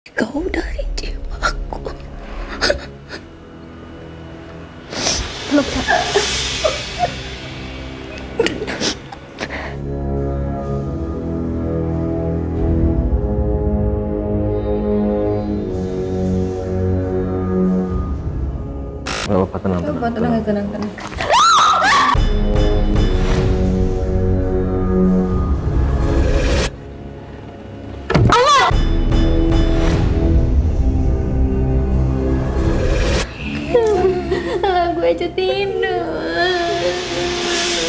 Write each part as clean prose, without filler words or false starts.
Kau dari jiwaku. Peluk Kak. Gak apa-apa, tenang. Tenang. Gue aja tidur.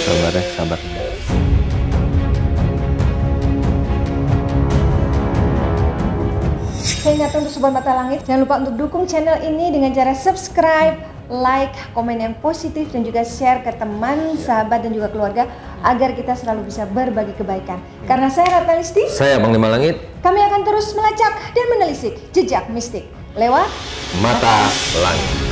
Sabar ya, sabar. Saya ingatkan untuk Sobat Mata Langit, jangan lupa untuk dukung channel ini dengan cara subscribe, like, komen yang positif, dan juga share ke teman, sahabat, dan juga keluarga agar kita selalu bisa berbagi kebaikan. Karena saya Ratna Listi, Saya Panglima Langit, kami akan terus melacak dan menelisik jejak mistik lewat Mata Langit.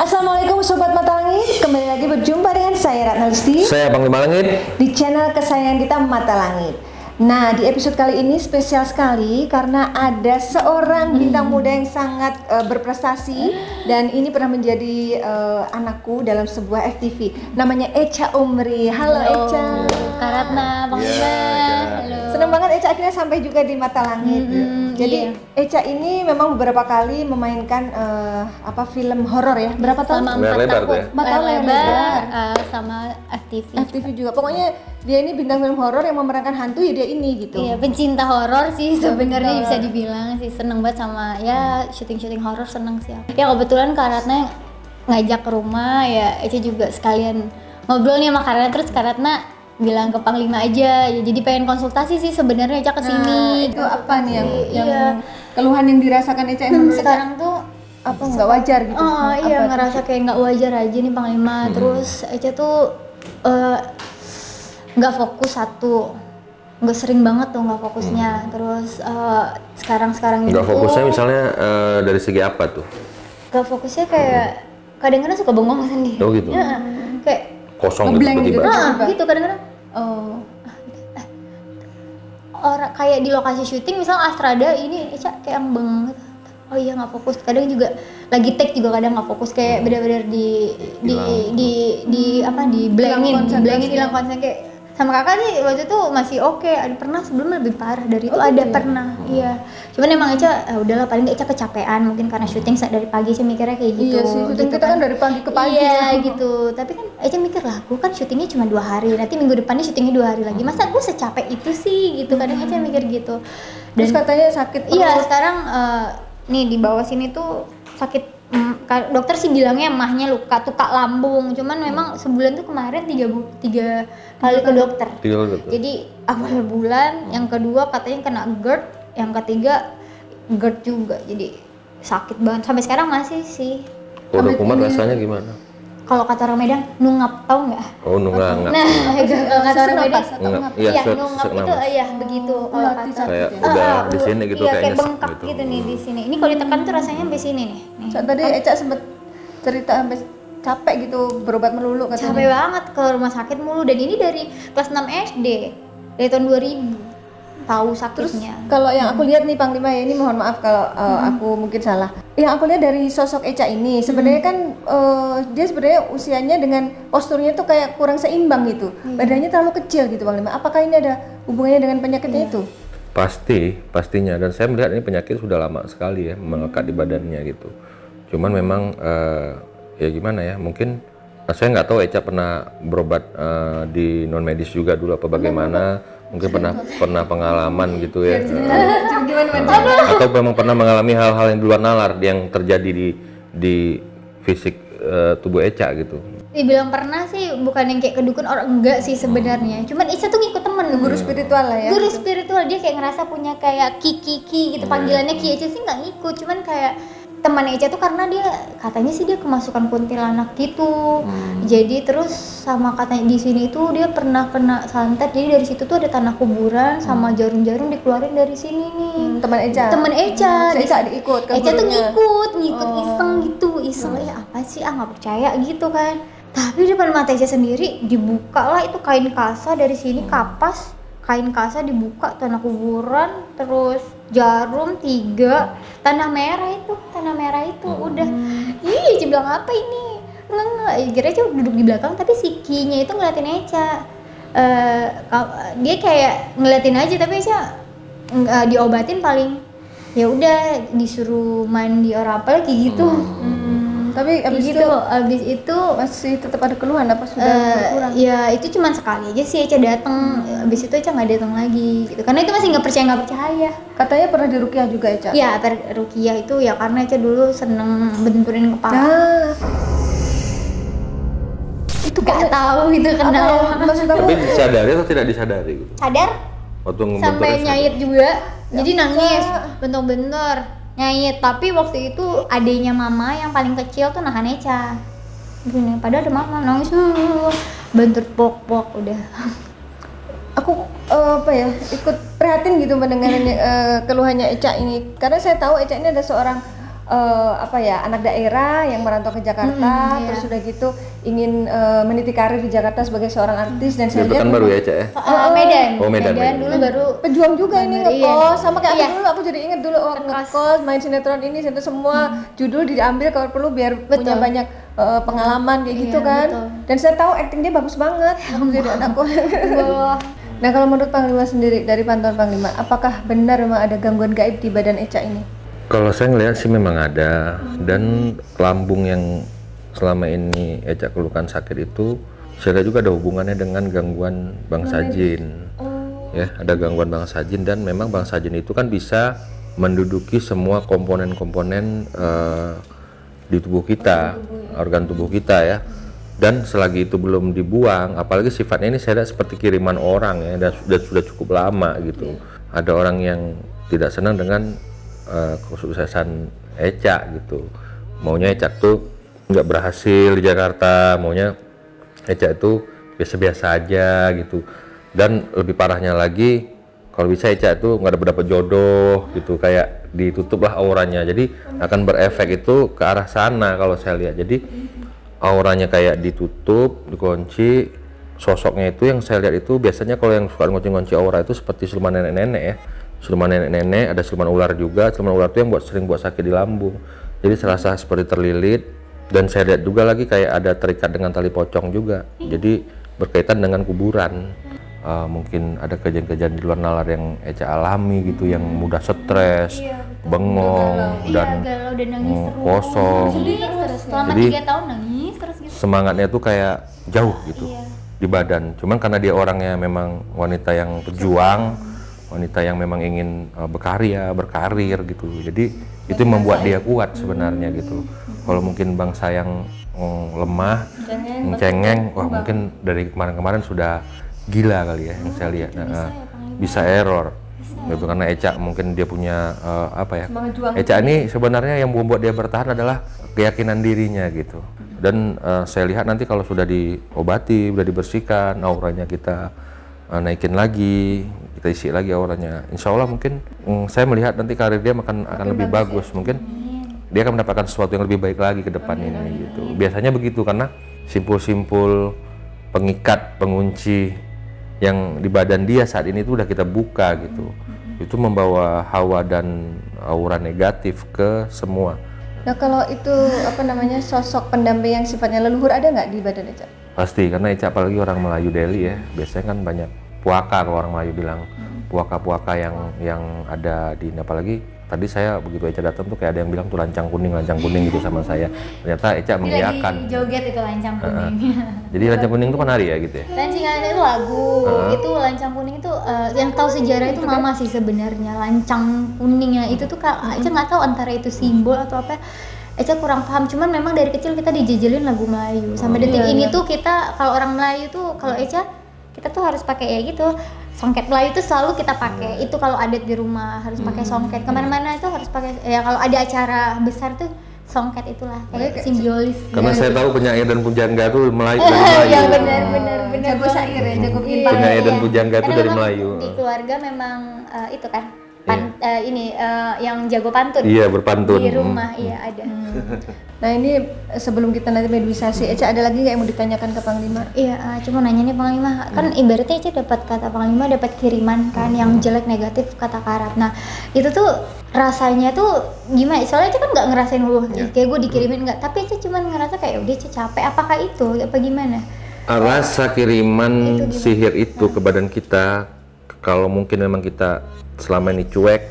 Assalamualaikum Sobat Mata Langit, kembali lagi berjumpa dengan saya Ratna Listi Saya Panglima Langit. di channel kesayangan kita Mata Langit. Nah, di episode kali ini spesial sekali karena ada seorang bintang muda yang sangat berprestasi dan ini pernah menjadi anakku dalam sebuah FTV. Namanya Echa Umri. Halo Echa. Kak Ratna, Panglima. Halo. Senang banget Echa akhirnya sampai juga di Mata Langit. Jadi Echa ini memang beberapa kali memainkan film horor ya. Berapa tahun? Selama Layar 4 lebar tahun. tuh ya? Layar lebar. Sama FTV. FTV juga. Pokoknya dia ini bintang film horor yang memerankan hantu, ya dia ini gitu. Iya, pencinta horor sih sebenarnya bisa dibilang sih. Seneng banget sama ya syuting horor, seneng sih aku. Ya kebetulan Kak Ratna ngajak ke rumah, ya Echa juga sekalian ngobrol nih sama Kak Ratna, terus Kak Ratna bilang ke Panglima aja, ya jadi pengen konsultasi sih sebenarnya Echa kesini. Nah, itu apa nih yang Iya. keluhan yang dirasakan Echa yang menurut Echa Sekarang tuh apa nggak wajar gitu? oh iya, Apa ngerasa kayak nggak wajar aja nih Panglima. Terus Echa tuh nggak fokus satu, nggak sering banget tuh nggak fokusnya. Terus sekarang ini Nggak fokusnya misalnya dari segi apa tuh? nggak fokusnya kayak kadang-kadang suka bengong sendiri. Oh gitu? Ya, kayak Kosong gitu Ngeblank gitu. tiba-tiba? gitu kadang-kadang. Oh, Orang kayak di lokasi syuting misal Astrada ini Echa kayak yang bengong gitu. Oh iya nggak fokus. Kadang juga lagi take juga kadang nggak fokus, kayak benar-benar di blangin hilang konsen. Kayak sama kakak sih waktu itu masih oke. Ada pernah sebelumnya lebih parah dari itu, ada pernah. Iya. Cuman emang Echa udahlah, paling Echa kecapean mungkin karena syuting dari pagi, saya mikirnya kayak gitu. iya sih, syuting gitu kita kan dari pagi ke pagi. Iya gitu. Tapi kan Echa mikir lah, gue kan syutingnya cuma 2 hari, nanti minggu depannya syutingnya 2 hari lagi. Masa gue secapek itu sih gitu. Kadang Echa mikir gitu. Terus katanya sakit perut. Iya, sekarang nih di bawah sini tuh sakit. Dokter sih bilangnya emahnya luka tukak lambung. Cuman memang sebulan tuh kemarin 3 kali ke dokter. 3 kali tuh. Jadi awal bulan, yang kedua katanya kena GERD, yang ketiga GERD juga. Jadi sakit banget. Sampai sekarang masih sih. Kalau udah kumat rasanya gimana? Kalau kata orang Medan, nungap, tau nggak? Oh nunggak. Nah, kalau kata orang Medan, Iya, iya nungap itu ya begitu. Kalau kata kayak udah di sini gitu, iya, kayaknya kayak bengkak gitu nih di sini. Ini kalau ditekan tuh rasanya sampai sini nih. Saat tadi Echa sempet cerita sampai capek gitu, berobat melulu katanya. Capek banget ke rumah sakit mulu, dan ini dari kelas 6 SD dari tahun 2000 tahu sakitnya. Kalau yang aku lihat nih Panglima ya, ini mohon maaf kalau aku mungkin salah. Yang aku lihat dari sosok Echa ini sebenarnya kan dia sebenarnya usianya dengan posturnya tuh kayak kurang seimbang gitu. Badannya terlalu kecil gitu Panglima. Apakah ini ada hubungannya dengan penyakitnya itu? Pastinya, dan saya melihat ini penyakit sudah lama sekali ya melekat di badannya gitu. Cuman memang ya gimana ya, mungkin saya nggak tahu Echa pernah berobat di non medis juga dulu apa bagaimana. Mungkin pernah pengalaman gitu ya, atau memang pernah mengalami hal-hal yang di luar nalar yang terjadi di fisik tubuh Echa gitu. Dibilang pernah sih, bukan yang kayak kedukun orang, enggak sih sebenarnya. Cuman Echa tuh ngikut temen, Guru spiritual lah ya. Guru spiritual, dia kayak ngerasa punya kayak ki gitu, panggilannya ki. Echa sih nggak ngikut, cuman kayak teman Eca tuh karena dia katanya sih dia kemasukan kuntilanak gitu. Jadi terus sama katanya di sini tuh dia pernah kena santet. Jadi dari situ tuh ada tanah kuburan sama jarum-jarum dikeluarin dari sini nih. Teman Eca. Temen Eca. Eca diikut ke Eca tuh gurunya. ngikut iseng gitu. Iseng ya apa sih nggak percaya gitu kan. Tapi di depan mata Eca sendiri dibuka lah itu kain kasa dari sini kapas. Kain kasa dibuka tanah kuburan terus jarum 3 tanah merah itu udah Eca bilang apa ini nggak kira Eca duduk di belakang tapi si Kinya itu ngeliatin Eca. Dia kayak ngeliatin aja tapi Eca diobatin paling ya udah disuruh mandi orang apa lagi gitu. Tapi abis itu masih tetap ada keluhan apa sudah berkurang? Ya itu cuma sekali aja sih Eca datang. Abis itu Eca nggak datang lagi gitu karena itu masih nggak percaya. Katanya pernah diruqyah juga Eca? Ya ruqyah itu ya karena Eca dulu seneng benturin kepala. Itu nggak tahu gitu kenapa. Maksud aku Tapi disadari atau tidak disadari gitu? Sadar Waktu sampai ngebenturin nyait juga. Jadi nangis bentar-bentar nyait. Tapi waktu itu adenya mama yang paling kecil tuh nahan Eca. Gini, padahal ada mama nangis bentur pok udah. aku ikut prihatin gitu mendengar keluhannya Eca ini karena saya tahu Eca ini ada seorang anak daerah yang merantau ke Jakarta terus sudah gitu ingin meniti karir di Jakarta sebagai seorang artis dan saya lihat baru ya Eca ya? Medan. Medan. Dulu baru pejuang juga ini ngekos sama kayak aku dulu aku jadi inget dulu Ngekos. ngekos main sinetron ini semua judul diambil kalau perlu biar punya banyak pengalaman kayak gitu kan betul. dan saya tahu acting dia bagus banget waktu jadi anakku. Nah kalau menurut Panglima sendiri dari pantauan Panglima apakah benar memang ada gangguan gaib di badan Eca ini? Kalau saya ngelihat sih memang ada, dan lambung yang selama ini Eca keluhkan sakit itu saya lihat juga ada hubungannya dengan gangguan bangsa jin. Ya, ada gangguan bangsa jin dan memang bangsa jin itu kan bisa menduduki semua komponen-komponen di tubuh kita, organ tubuh kita ya. Dan selagi itu belum dibuang, apalagi sifatnya ini saya lihat seperti kiriman orang ya, dan sudah cukup lama gitu. Ada orang yang tidak senang dengan kesuksesan Eca gitu, maunya Eca tuh nggak berhasil di Jakarta, maunya Eca itu biasa-biasa aja gitu. Dan lebih parahnya lagi kalau bisa Eca itu nggak dapat jodoh gitu, kayak ditutup lah auranya, jadi akan berefek itu ke arah sana kalau saya lihat. Jadi auranya kayak ditutup, dikunci, sosoknya itu yang saya lihat itu biasanya kalau yang suka ngunci-ngunci aura itu seperti siluman nenek-nenek ya. Siluman nenek-nenek, ada siluman ular juga. Siluman ular itu yang sering buat sakit di lambung. Jadi serasa seperti terlilit. Dan saya lihat juga lagi kayak ada terikat dengan tali pocong juga. Jadi berkaitan dengan kuburan. Mungkin ada kejadian-kejadian di luar nalar yang Eca alami gitu, yang mudah stres, bengong, dan galau dan nangis kosong. terus selama Jadi 3 tahun nangis terus gitu. semangatnya tuh kayak jauh gitu di badan. Cuman karena dia orangnya memang wanita yang pejuang, wanita yang memang ingin berkarya, berkarir gitu. Jadi itu yang membuat dia kuat sebenarnya gitu. Kalau mungkin bangsa yang lemah, cengeng, wah mungkin dari kemarin-kemarin sudah gila kali ya yang saya lihat. Bisa error. Gitu, karena Eca mungkin dia punya Eca ini sebenarnya yang membuat dia bertahan adalah keyakinan dirinya gitu. Dan saya lihat nanti kalau sudah diobati, sudah dibersihkan, auranya kita naikin lagi, kita isi lagi auranya. Insya Allah mungkin saya melihat nanti karir dia akan lebih bagus. Mungkin dia akan mendapatkan sesuatu yang lebih baik lagi ke depan ini gitu. Biasanya begitu karena simpul-simpul pengikat, pengunci yang di badan dia saat ini itu udah kita buka gitu. Itu membawa hawa dan aura negatif ke semua. Nah kalau itu sosok pendamping yang sifatnya leluhur ada nggak di badan Eca? Pasti, karena Eca apalagi orang Melayu Delhi ya, biasanya kan banyak puaka, kalau orang Melayu bilang puaka-puaka yang ada di, apalagi tadi saya begitu Eca datang tuh kayak ada yang bilang tuh lancang kuning gitu sama saya. Ternyata Eca mengiyakan. Lagi joget itu lancang kuning. Jadi lancang kuning itu penari ya gitu ya? Lancang kuning itu lagu, itu lancang kuning itu yang tahu sejarah itu mama sih sebenarnya. Lancang kuningnya itu tuh Eca nggak tahu antara itu simbol atau apa. Eca kurang paham, cuman memang dari kecil kita dijejelin lagu Melayu. Sampai detik ini tuh kita kalau orang Melayu tuh kalau Eca kita tuh harus pakai ya gitu Songket Melayu itu selalu kita pakai. Itu kalau adat di rumah harus pakai songket. Kemana-mana itu harus pakai. Ya kalau ada acara besar tuh songket itulah kayak simbolis. Karena saya tahu penyair dan pujangga tuh Melayu dari Melayu. Ya benar. Jago syair ya, jago pintar. Penyair dan pujangga itu Karena dari memang Melayu. Di keluarga memang itu kan yang jago pantun. Iya, berpantun. Di rumah iya ada. Nah ini sebelum kita nanti meduisasi, Eca ada lagi nggak yang mau ditanyakan ke Panglima? Iya, cuma nanya nih Panglima, kan ibaratnya Eca dapat kata Panglima, dapat kiriman kan yang jelek negatif kata karat. Nah itu tuh rasanya tuh gimana? Soalnya Eca kan nggak ngerasain kayak gue dikirimin nggak, tapi Eca cuma ngerasa kayak udah Eca capek. Apakah itu? Apa gimana? Rasa kiriman sihir itu ke badan kita, kalau mungkin memang kita selama ini cuek,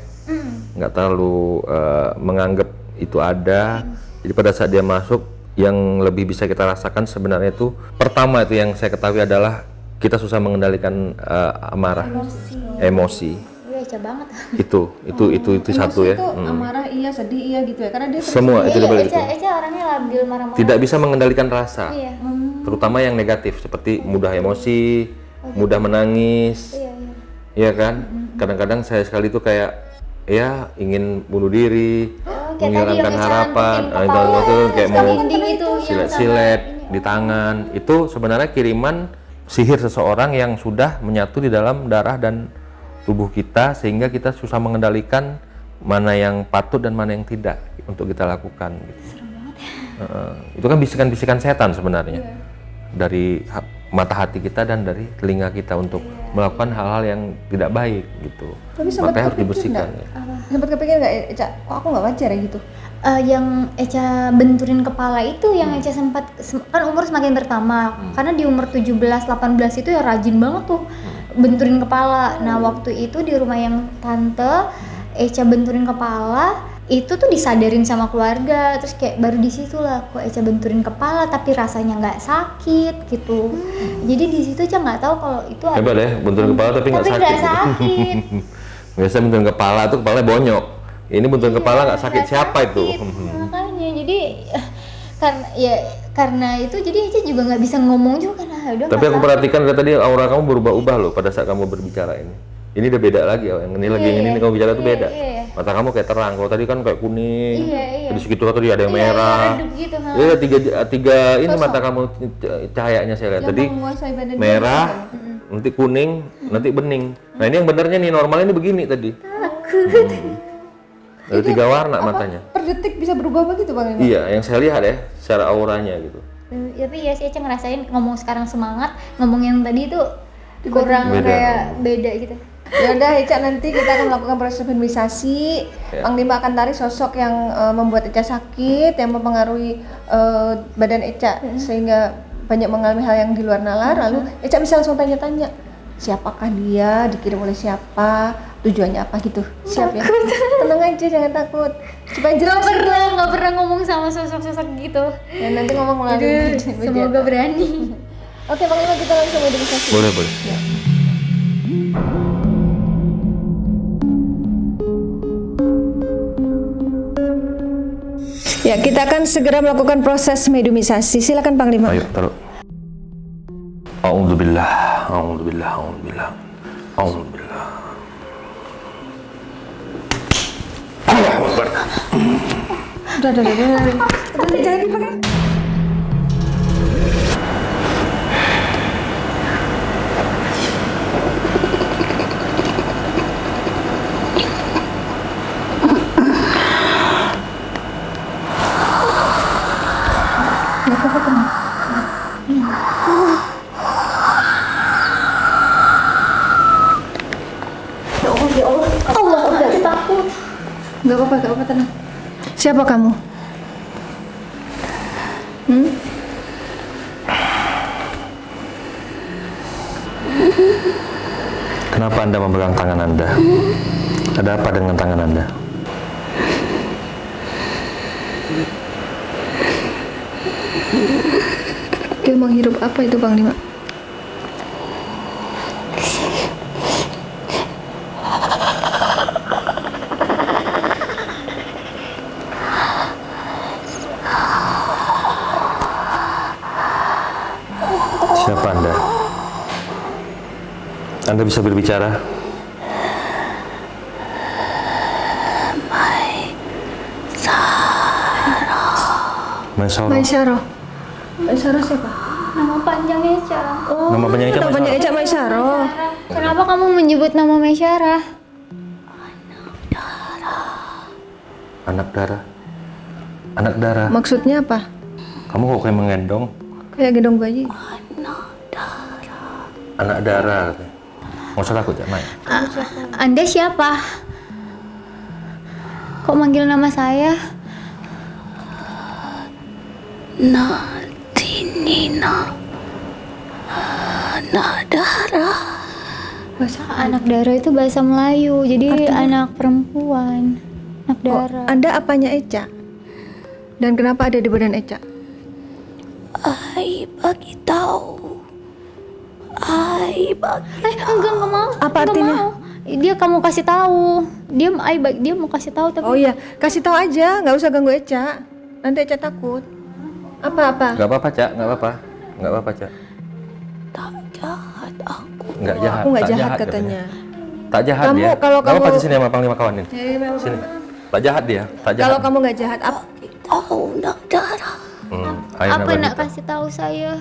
nggak terlalu menganggap itu ada. Jadi pada saat dia masuk, yang lebih bisa kita rasakan sebenarnya itu pertama itu yang saya ketahui adalah kita susah mengendalikan amarah, emosi. Iya, Eca banget. Itu satu ya. Itu amarah iya, sedih iya gitu ya, karena dia Semua itu dibalik itu. Eca orangnya labil marah-marah. Tidak bisa mengendalikan rasa, Iya. terutama yang negatif seperti mudah emosi, mudah menangis, iya kan? Kadang-kadang saya sekali itu kayak ya ingin bunuh diri, menghilangkan harapan, itu kayak mau silet-silet di tangan. Itu sebenarnya kiriman sihir seseorang yang sudah menyatu di dalam darah dan tubuh kita sehingga kita susah mengendalikan mana yang patut dan mana yang tidak untuk kita lakukan. Gitu. Itu kan bisikan-bisikan setan sebenarnya dari mata hati kita dan dari telinga kita untuk melakukan hal-hal yang tidak baik gitu. Makanya harus dibersihkan. Sempat kepikir nggak, Eca? Kok aku nggak wajar ya gitu? Yang Eca benturin kepala itu yang Eca sempat kan umur semakin bertambah karena di umur 17-18 itu ya rajin banget tuh benturin kepala. Nah waktu itu di rumah yang tante Eca benturin kepala itu tuh disadarin sama keluarga, terus kayak baru di situ lah kok Eca benturin kepala tapi rasanya nggak sakit gitu. Jadi di situ Eca nggak tahu kalau itu ada. Hebat ya, benturin kepala tapi nggak sakit. sakit. Biasanya benturin kepala tuh kepalanya bonyok. Ini benturin kepala nggak sakit. Siapa itu? Makanya jadi karena itu jadi Eca juga nggak bisa ngomong juga kan. Tapi aku perhatikan dari tadi aura kamu berubah-ubah loh pada saat kamu berbicara ini. Ini udah beda lagi, yang ini lagi yang ini kamu bicara tuh beda. Mata kamu kayak terang, kalau tadi kan kayak kuning. Di segitu tadi ada yang merah. Gitu, Iya tiga ini mata kamu cahayanya saya lihat tadi merah, nanti kuning, nanti bening. Nah ini yang benernya nih normalnya ini begini tadi. Ada 3 warna matanya. Per detik bisa berubah begitu Bang? Iya, yang saya lihat ya secara auranya gitu. Tapi ya sih Eca ngerasain ngomong sekarang semangat, ngomong yang tadi itu kurang beda. Kayak beda gitu. Ya udah Eca, nanti kita akan melakukan proses imunisasi. Panglima akan tarik sosok yang membuat Eca sakit, yang mempengaruhi badan Eca sehingga banyak mengalami hal yang di luar nalar. Lalu Eca bisa langsung tanya-tanya, siapakah dia, dikirim oleh siapa, tujuannya apa gitu. Siap ya? Tenang aja, jangan takut. Supaya jelas. Nggak pernah ngomong sama sosok-sosok gitu. Ya nanti ngomong melalui Semoga berani. Oke Panglima, kita langsung imunisasi. Boleh. Ya. Ya, kita akan segera melakukan proses mediumisasi. Silakan Panglima. Ayo, taruh. A'udzubillah. Allahu Akbar. Udah, jangan dipakai. Gak apa-apa, tenang. Siapa kamu? Kenapa Anda memegang tangan Anda? Ada apa dengan tangan Anda? Dia menghirup apa itu Panglima? Siapa Anda? Anda bisa berbicara. Maisaroh. Maisaroh siapa? Nama panjangnya Eca. Oh, Nama panjang Eca nama panjang Eca Maisaroh. Kenapa kamu menyebut nama Maisyarah? Anak darah. Anak darah. Maksudnya apa? Kamu kok kayak mengendong? Kayak gendong bayi. Anak darah. Nggak usah takut ya, Mai. Anda siapa? Kok manggil nama saya? Tinina anak darah. Bahasa anak darah itu bahasa Melayu, jadi anak perempuan. Anak darah. Anda apanya Eca? Dan kenapa ada di badan Eca? Ai bagi tahu. Enggak mau. Apa Enggak artinya? mau. Dia kamu kasih tahu. Dia mau kasih tahu tapi Oh iya, kasih tahu aja, nggak usah ganggu Eca. Nanti Eca takut. Apa-apa? Nggak apa-apa, Cak. Nggak apa-apa. Nggak apa-apa, Cak. Tak jahat aku. Nggak jahat. Aku nggak tak jahat katanya. Tak jahat Kamu- dia. kalau Nggak apa-apa kamu- di sini sama Panglima kawan ini. Sini. Tak jahat dia. Tak jahat. Kalau kamu nggak jahat, apa? Tahu nak darah. Aina apa nak Bandita. kasih tahu saya?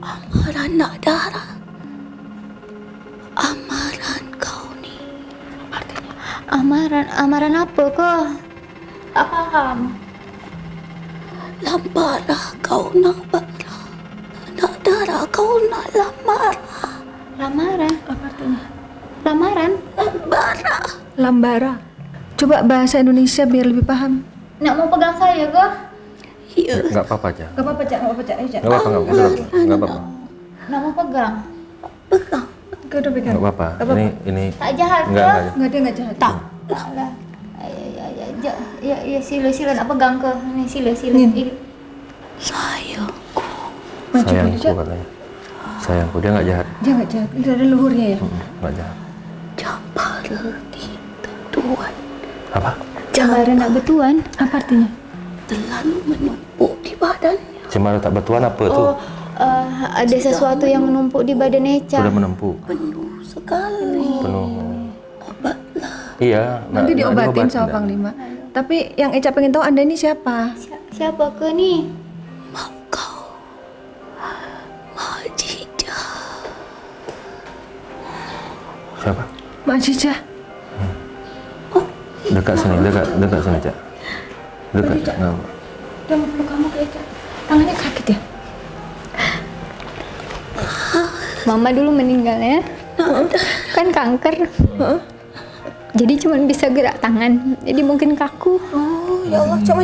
Amaran nak darah. Amaran kau ni. Amaran apa kok? Tak paham. Lambarah kau nak barah. Nak darah kau nak lamarah. Lamaran? Apa artinya? Lamaran? Lambarah. Lambara. Coba bahasa Indonesia biar lebih paham. Nak mau pegang saya kok? Ya. Nggak apa-apa, Cak. Gak apa-apa, Cak. Gak apa-apa, Cak. Eca. Nggak apa-apa, nggak apa-apa. Nggak apa-apa. Nak mau pegang? Pegang. Udah pegang. Nggak apa-apa. Ini Tak jahat nggak kok? jahat. Nggak, dia nggak jahat. Tak. Tak lah. Ya, sila nak pegang ke? Ini sila. Nih. Sayangku. Maju Sayangku dulu, Cak. katanya. Sayangku, dia nggak jahat. Dia nggak jahat. Itu ada luhurnya ya. Nggak jahat. Jabara di tuan. Apa? Cembara nak betuan? Apa artinya? Terlalu menumpuk di badannya. Cemara tak betuan apa tuh? Ada sesuatu yang menumpuk di badan Eca. Sudah menempuh. Penuh sekali. Penuh. Obatlah. Iya. Nanti diobatin sama dah. Panglima. Tapi yang Eca pengen tahu Anda ini siapa? Siapa ke nih? Mak kau. Mak Jija. Siapa? Mak Cica. Dekat sini, dekat sini, Cak. Dekat. Nggak apa. Dia mau peluk kamu ke Eca. Tangannya sakit ya? Mama dulu meninggal ya. Kan kanker. Jadi cuma bisa gerak tangan. Jadi mungkin kaku. Oh, ya Allah. Coba.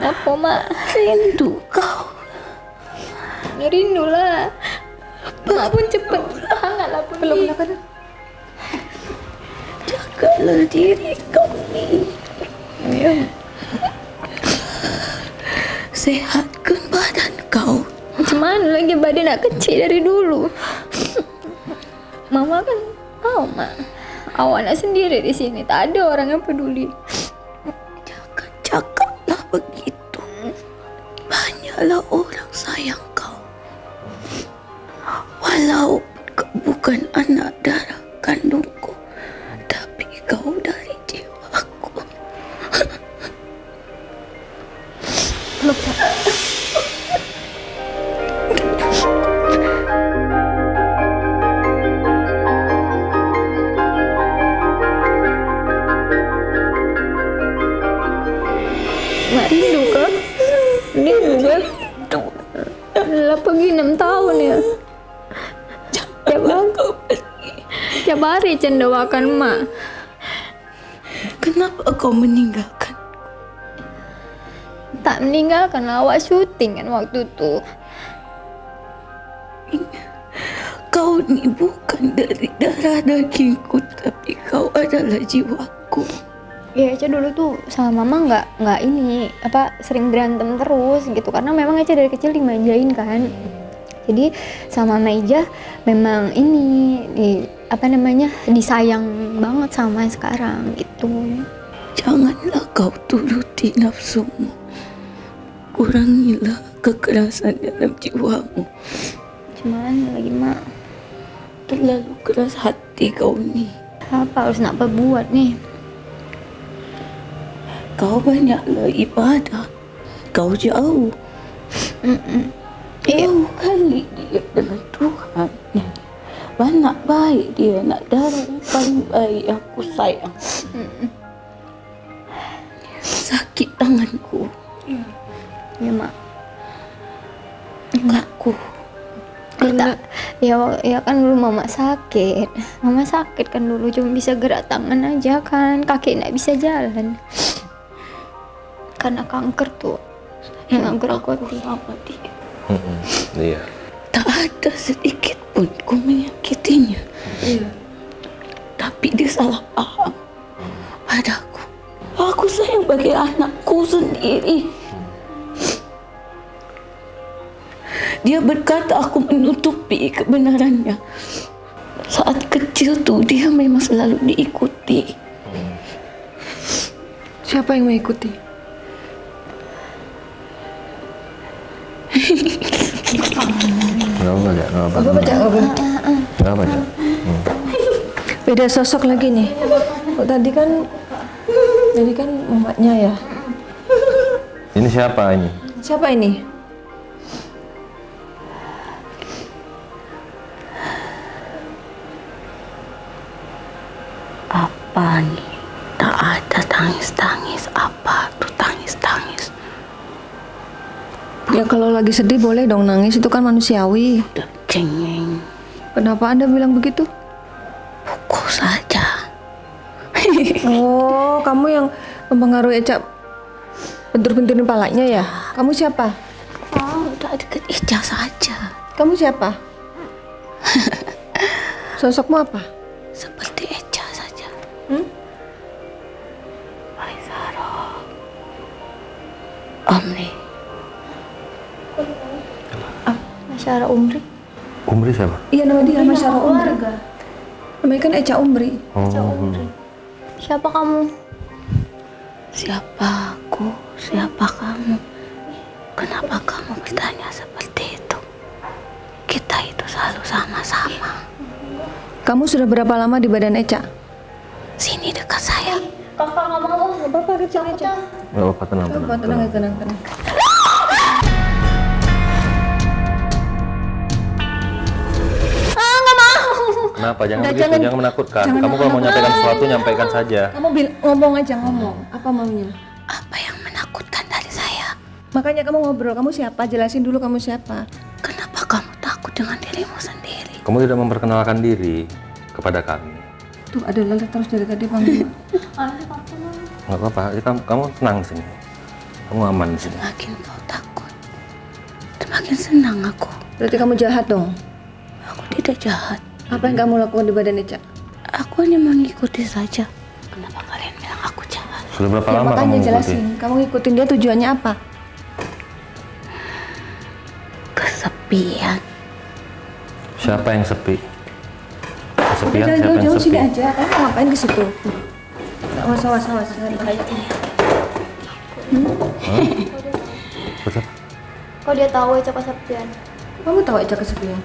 Apa, Mak? Rindu kau. Ya rindu lah. Mak pun cepet hangatlah pergi. Jagalah diri kau ni. Ya. Sehatkan badan kau. Macam mana lagi badan nak kecil dari dulu. Mama kan tahu, Mak. Awak nak sendiri di sini. Tak ada orang yang peduli. Jangan cakaplah begitu. Banyaklah orang sayang kau. Walaupun kau bukan anak darah kandungku, tapi kau dari jiwaku. Peluk, Cak. Mak rindu ke? Rindu ke? Lah pergi 6 tahun ya. Tiap hari cendawakan Mak. Kenapa kau meninggalkan? Tak meninggalkan lah, awak syuting kan waktu tu. Kau ni bukan dari darah dagingku, tapi kau adalah jiwaku. Ya Eca dulu tuh sama Mama nggak ini apa sering berantem terus gitu karena memang Eca dari kecil dimanjain kan. Jadi sama Mama Eja memang ini disayang banget sama sekarang gitu. Janganlah kau turuti nafsumu. kurangilah kekerasan dalam jiwamu. Cuman lagi mak, Terlalu keras hati kau ni. apa harus nak berbuat nih? Kau banyaklah ibadah. Kau jauh. Jauh kali dia dengan Tuhan. Banyak baik dia, nak darah paling baik aku sayang. Sakit tanganku. Ya mak. Kaku. Ya kan dulu mama sakit. Mama sakit kan dulu, cuma bisa gerak tangan aja kan, kaki nggak bisa jalan. Karena kanker tuh. Nggak gerogoti. Apa dia? Iya. Tak ada sedikit pun ku menyakitinya. Tapi dia salah paham padaku. Aku sayang bagi anakku sendiri. Dia berkata aku menutupi kebenarannya. Saat kecil tuh dia memang selalu diikuti. Siapa yang mengikuti? Nggak baca, nggak apa. Apa baca? Nggak baca. Beda sosok lagi nih. Oh, tadi kan mamaknya ya. Ini siapa ini? Siapa ini? Apa nih? Tak ada tangis-tangis. Apa tuh tangis-tangis? Ya kalau lagi sedih boleh dong nangis, itu kan manusiawi. Udah cengeng. Kenapa Anda bilang begitu? Pukul saja. Oh, kamu yang mempengaruhi Eca bentur-benturin palanya ya? Kamu siapa? Udah deket Ica saja. Kamu siapa? Sosokmu apa? Seperti Eca saja. Aizaro. Omri. Masyara Umri. Umri siapa? Iya, nama dia Masyara Umri. Namanya kan Eca Umri. Siapa kamu? Siapa aku? Siapa kamu? Kenapa kamu bertanya seperti itu? Kita itu selalu sama-sama. Kamu sudah berapa lama di badan Eca? Sini dekat saya. Kakak nggak mau. Gak apa-apa, kecil aja. Nggak apa, tenang. Tenang. Kenapa? Jangan Udah, begitu, jangan menakutkan. Kamu kalau mau nyampaikan sesuatu, nyampaikan saja. Kamu ngomong aja, ngomong. Apa maunya? Apa yang menakutkan dari saya? Makanya kamu ngobrol, kamu siapa? Jelasin dulu kamu siapa. Kenapa kamu takut dengan dirimu sendiri? Kamu tidak memperkenalkan diri kepada kami. Tuh ada lalat terus dari tadi panggil. Nggak apa-apa, kamu tenang di sini. Kamu aman di sini. Semakin kau takut, semakin senang aku. Berarti kamu jahat dong. Aku tidak jahat. Apa yang kamu lakukan di badan Eca? Aku hanya mengikuti saja. Kenapa kalian bilang aku jahat? Sudah berapa Ya lama kamu makanya mengikuti? jelasin. Kamu ngikutin dia tujuannya apa? Kesepian. Siapa yang sepi? Kesepian siapa yang Jauh sepi? sini aja. Kamu mau ngapain ke situ? Awas. Betul. Kok dia tahu Eca kesepian? Kamu tahu Eca kesepian?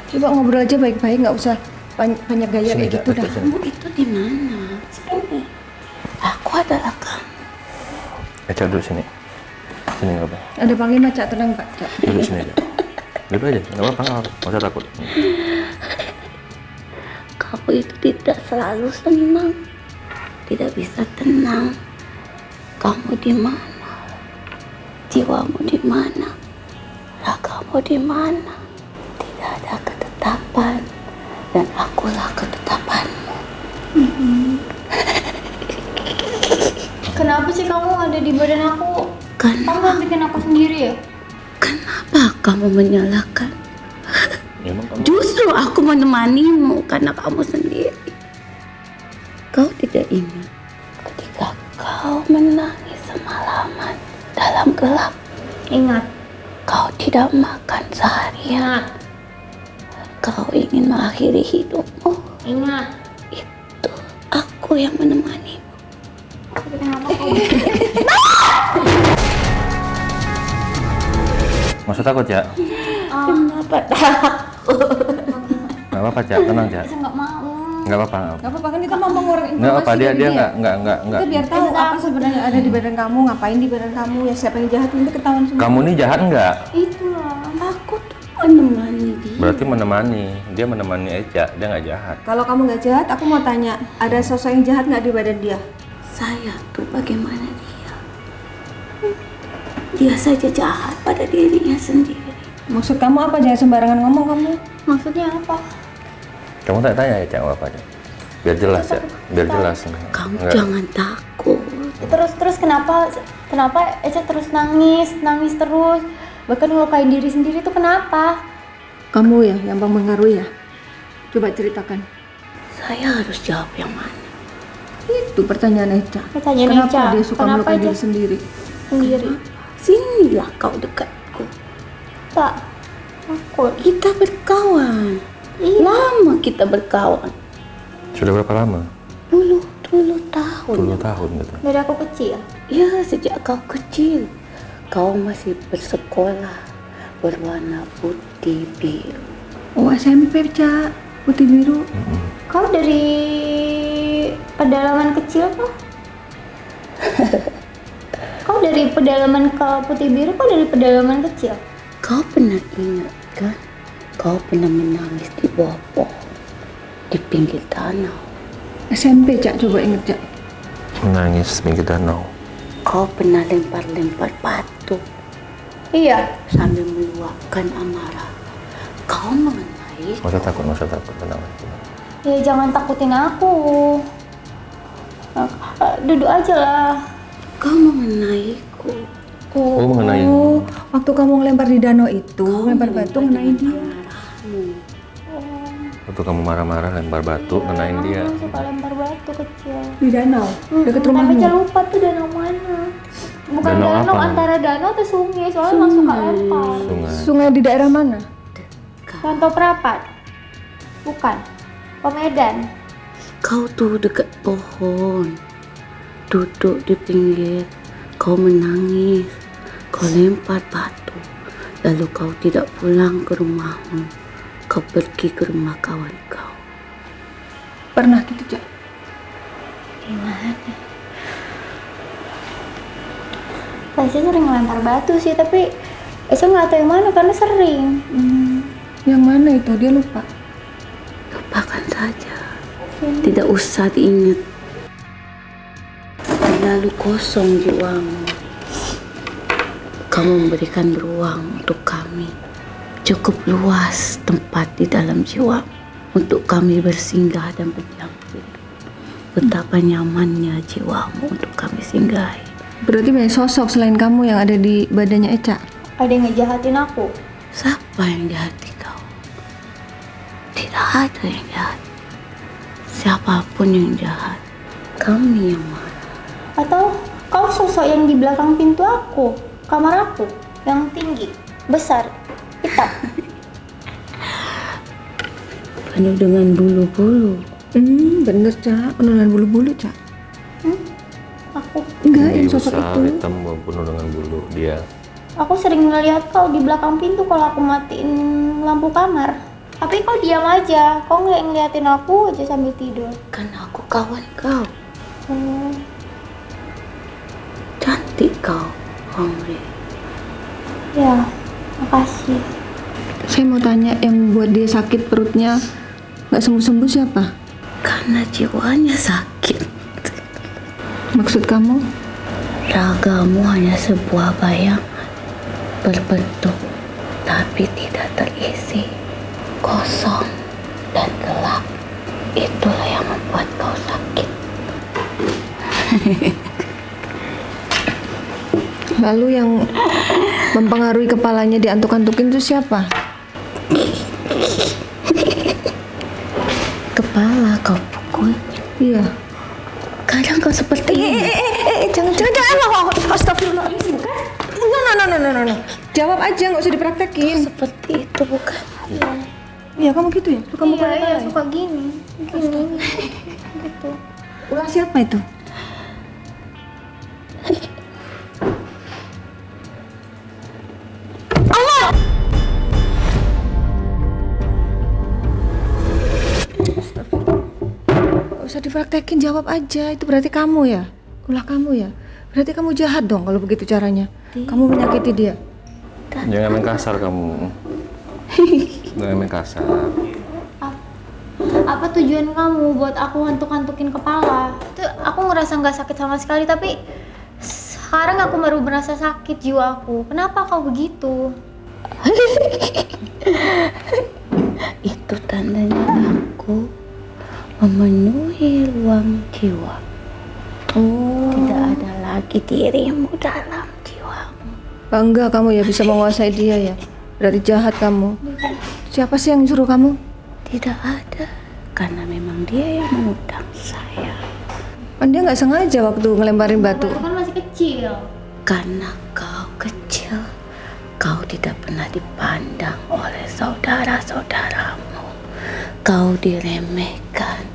Coba ngobrol aja baik-baik, nggak usah banyak gaya Sini, kayak gitu dah. Kamu itu di mana? Sini. Aku adalah kamu. Eca duduk sini. Sini nggak apa. Ada panglima, Cak, tenang Pak. Cak. Duduk sini aja. Duduk aja, nggak apa-apa. Nggak usah takut. Kamu itu tidak selalu senang. Tidak bisa tenang. Kamu di mana? Jiwamu di mana? Ragamu di mana? Tidak ada ketetapan. Dan akulah ketetapanmu. Kenapa sih kamu ada di badan aku? Kamu yang bikin aku sendiri ya? Kenapa kamu menyalahkan? Emang kamu Justru aku menemanimu karena kamu sendiri. Kau tidak ingat ketika kau menangis semalaman dalam gelap. Ingat. Kau tidak makan seharian. Kau ingin mengakhiri hidupmu. Ingat. Itu aku yang menemanimu. Tapi kenapa kamu? takut, Cak? Kenapa takut? Nggak apa-apa, Cak. Tenang, Cak. Saya nggak mau. Nggak apa-apa. Gak apa-apa kan kita mau mengurangi Nggak apa, informasi dia dari nggak. Kita biar tahu apa sebenarnya ada di badan kamu, ngapain di badan kamu, ya siapa yang jahat itu ketahuan semua. Kamu nih jahat nggak? Itulah. Aku tuh menemani dia. Berarti menemani. Dia menemani Eca, dia nggak jahat. Kalau kamu nggak jahat, aku mau tanya, ada sosok yang jahat nggak di badan dia? Saya tuh bagaimana dia? Dia saja jahat pada dirinya sendiri. Maksud kamu apa? Jangan sembarangan ngomong kamu. Maksudnya apa? Kamu tanya Eca apa aja? Biar jelas ya, biar jelas. Kamu Nggak. jangan takut. Terus kenapa Eca terus nangis terus, bahkan ngelukain diri sendiri tuh kenapa? Kamu ya yang mempengaruhi ya? Coba ceritakan. Saya harus jawab yang mana? Itu pertanyaan Eca. Pertanyaan Kenapa Eca, dia suka kenapa melukai Eca? diri sendiri? Sendiri. Sinilah kau dekatku. Tak. Takut. Kita berkawan. Lama kita berkawan. Sudah berapa lama? Puluh tahun. 10 tahun gitu. Dari aku kecil. Ya, sejak kau kecil. Kau masih bersekolah berwarna putih biru. Oh SMP, Cak. Putih biru. Kau dari pedalaman kecil kah? Kau dari pedalaman ke putih biru, kau dari pedalaman kecil? Kau pernah ingat kan? Kau pernah menangis di bawah pohon di pinggir danau. SMP, Cak. Coba inget, Cak. Menangis pinggir danau. Kau pernah lempar-lempar batu Iya. sambil meluapkan amarah. Kau mengenai Nggak usah takut, tenang. Ya jangan takutin aku. Duduk aja lah. kau mengenaiku. Oh, mengenai. Oh, waktu kamu ngelempar di danau itu, lempar batu ngenain dia. Amarahmu. Waktu kamu marah-marah lempar batu, ngenain dia. Aku suka lempar batu kecil. Di danau, deket Tapi rumahmu. Eca lupa tuh danau mana. Bukan Danau danau, apa? antara danau atau sungai. Soalnya nggak suka lempar. Sungai. Sungai di daerah mana? Contoh Perapat. Bukan. Pemedan. Kau tuh dekat pohon, duduk di pinggir. Kau menangis, kau lempar batu, lalu kau tidak pulang ke rumahmu. Kau pergi ke rumah kawan kau. Pernah gitu, Cak? Gimana? Pasti sering lempar batu sih, tapi Eca nggak tahu yang mana karena sering. Yang mana itu? Dia lupa. Lupakan saja, tidak usah diingat. Terlalu kosong jiwamu. Kamu memberikan ruang untuk kami. Cukup luas tempat di dalam jiwa untuk kami bersinggah dan berdiam. Betapa nyamannya jiwamu untuk kami singgahi. Berarti banyak sosok selain kamu yang ada di badannya Eca. Ada yang ngejahatin aku. Siapa yang jahat di kau? Tidak ada yang jahat. Siapapun yang jahat, kami yang marah. Atau kau sosok yang di belakang pintu aku, kamar aku, yang tinggi, besar, hitam. Penuh dengan bulu-bulu. Bener, Cak. Penuh dengan bulu-bulu, Cak. Aku Enggak, yang Tinggi, sosok besar, itu. hitam, penuh dengan bulu. Dia. Aku sering ngeliat kau di belakang pintu kalau aku matiin lampu kamar. Tapi kau diam aja, kau nggak ngeliatin aku aja sambil tidur. Karena aku kawan kau. Hmm. Cantik kau, Omri. Ya, makasih. Saya mau tanya, yang buat dia sakit perutnya nggak sembuh-sembuh siapa? Karena jiwanya sakit. Maksud kamu? Ragamu hanya sebuah bayangan berbentuk tapi tidak terisi, kosong dan gelap. Itulah yang membuat kau sakit. Lalu yang mempengaruhi kepalanya diantuk-antukin itu siapa? Kepala kau pukul. Iya. Kadang kau seperti ini. Jangan loh. Astagfirullahaladzim, kan? No. Jawab aja, nggak usah dipraktekin. Seperti itu bukan? Iya, kamu gitu ya? Suka mukul Iya, kepala? suka gini. Gitu. Ulah siapa itu? Allah! dipraktekin, jawab aja. Itu berarti kamu ya? Ulah kamu ya? Berarti kamu jahat dong kalau begitu caranya. Kamu menyakiti dia. Jangan main kasar kamu. Jangan main kasar. Apa tujuan kamu buat aku ngantuk-ngantukin kepala? Itu aku ngerasa nggak sakit sama sekali, tapi sekarang aku baru merasa sakit jiwa aku. Kenapa kau begitu? Itu tandanya aku memenuhi ruang jiwa. Tidak ada lagi dirimu dalam jiwamu. Bangga kamu ya bisa menguasai dia ya. Berarti jahat kamu. Siapa sih yang suruh kamu? Tidak ada, karena memang dia yang mengundang saya. Kan dia nggak sengaja waktu ngelemparin batu. Aku kan masih kecil. Karena kau kecil, kau tidak pernah dipandang oleh saudara-saudaramu. Kau diremehkan,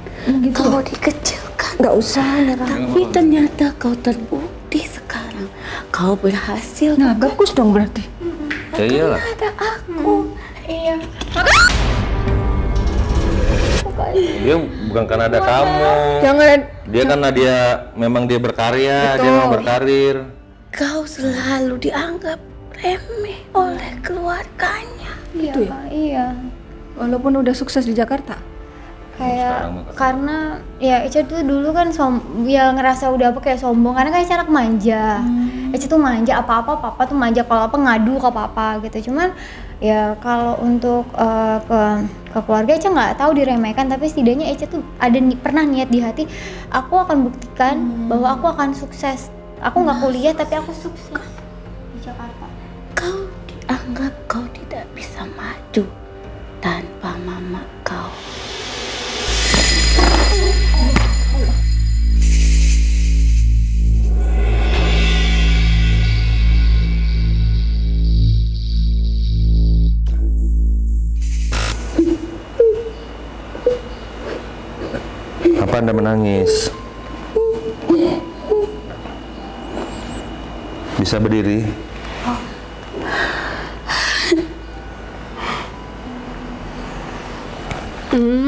kau dikecilkan. Nggak usah nyerah. Tapi ternyata kau terbukti sekarang. Kau berhasil. Nah, bagus dong berarti. Ya iyalah. Ada aku. Iya. Dia bukan karena ada kamu. Jangan. Dia karena dia memang dia berkarya, dia memang berkarir. Kau selalu dianggap remeh oleh keluarganya. Iya, Gitu ya? Kak, iya. Walaupun udah sukses di Jakarta. Kayak karena ya Eca tuh dulu kan ya ngerasa udah apa kayak sombong karena kan Eca anak manja. Eca tuh manja apa-apa, papa tuh manja, kalau apa ngadu ke papa gitu. Cuman ya kalau untuk ke keluarga Eca nggak tahu diremehkan, tapi setidaknya Eca tuh ada pernah niat di hati, aku akan buktikan bahwa aku akan sukses. Aku nggak kuliah tapi aku sukses di Jakarta. Kau dianggap kau tidak bisa maju tanpa mama kau. Apa Anda menangis? Bisa berdiri?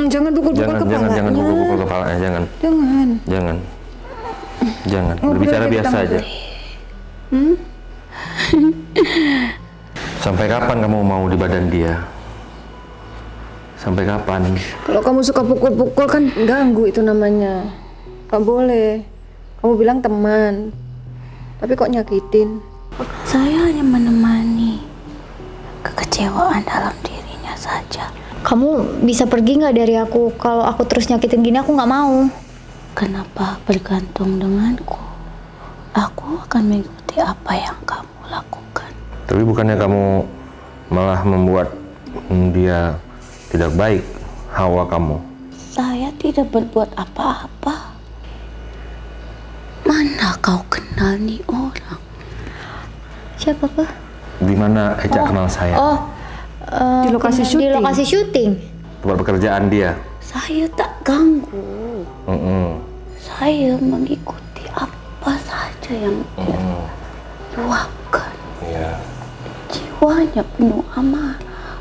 Jangan pukul-pukul kepalanya. Jangan pukul kepalanya, jangan. Jangan. Berbicara biasa aja. Sampai kapan kamu mau di badan dia? Sampai kapan? Kalau kamu suka pukul-pukul kan ganggu, itu namanya. Gak boleh. Kamu bilang teman, tapi kok nyakitin? Saya hanya menemani kekecewaan dalam dirinya saja. Kamu bisa pergi nggak dari aku? Kalau aku terus nyakitin gini aku nggak mau. Kenapa bergantung denganku? Aku akan mengikuti apa yang kamu lakukan. Tapi bukannya kamu malah membuat dia tidak baik, Hawa kamu? Saya tidak berbuat apa-apa. Mana kau kenal nih orang? Siapa kah? Di mana Eca kenal saya? Di lokasi Di syuting. lokasi syuting. Tempat pekerjaan dia. Saya tak ganggu. Mm-mm. Saya mengikuti apa saja yang dia luapkan. Iya. Jiwanya penuh amarah.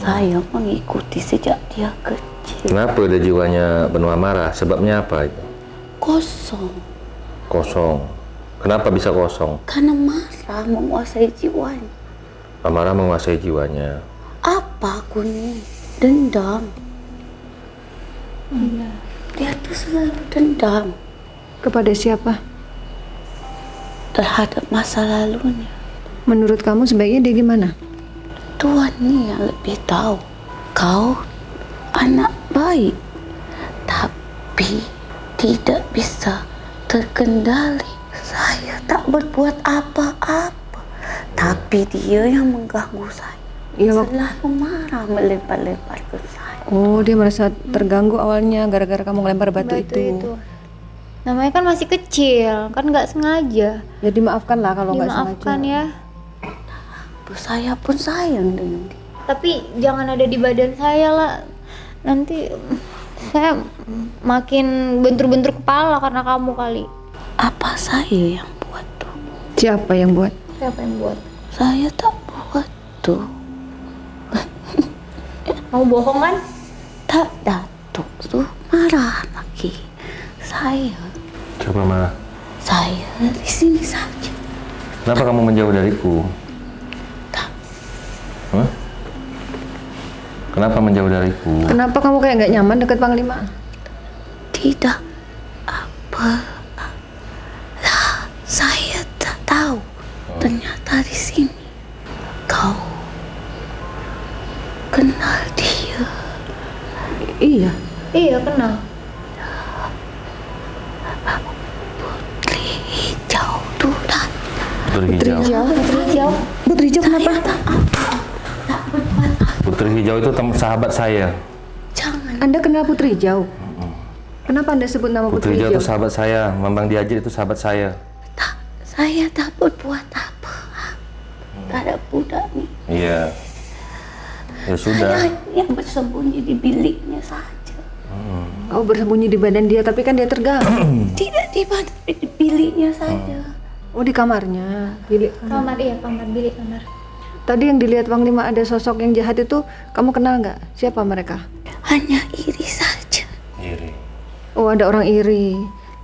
Saya mengikuti sejak dia kecil. Kenapa dia jiwanya penuh amarah? Sebabnya apa itu? Kosong. Kosong. Kenapa bisa kosong? Karena marah menguasai jiwanya. Amarah menguasai jiwanya. Apa aku nih? Dendam. Iya. Dia tuh selalu dendam Kepada siapa? terhadap masa lalunya. Menurut kamu sebaiknya dia gimana? Tuhan nih yang lebih tahu. Kau anak baik, tapi tidak bisa terkendali. Saya tak berbuat apa-apa, tapi dia yang mengganggu saya. Iya, Selalu marah, melempar-lempar ke saya. Oh, dia merasa terganggu awalnya gara-gara kamu ngelempar batu itu. Namanya kan masih kecil, kan nggak sengaja. Ya dimaafkan lah kalau nggak Dimaafkan sengaja. ya. Saya pun sayang dengan dia. Tapi jangan ada di badan saya lah. Nanti saya makin bentur-bentur kepala karena kamu kali. Apa saya yang buat tuh? Siapa yang buat? Siapa yang buat? Saya tak buat tuh. Kamu bohong kan? Tak, Datuk tuh marah anak lagi. Saya di sini saja. Kenapa kamu menjauh dariku? Hah? Kenapa menjauh dariku? Kenapa kamu kayak nggak nyaman dekat Panglima? Tidak apa lah, saya tak tahu. Ternyata di sini kau kenal dia. Iya. Iya, kenal. Putri hijau tuh dan Putri hijau. Putri hijau kenapa? Putri hijau itu sahabat saya. jangan. Anda kenal Putri hijau? Kenapa Anda sebut nama Putri Putri hijau hijau? itu sahabat saya. Mambang Diajit itu sahabat saya. Saya tak berbuat apa. Tak ada budak nih. Iya. Ya sudah. Saya yang bersembunyi di biliknya saja. Kau bersembunyi di badan dia, tapi kan dia terganggu. Tidak di biliknya saja. Oh, di kamarnya. Bilik. Kamar, iya, kamar, bilik kamar. Tadi yang dilihat Panglima ada sosok yang jahat itu, kamu kenal nggak? Siapa mereka? Hanya iri saja. Iri. Oh, ada orang iri.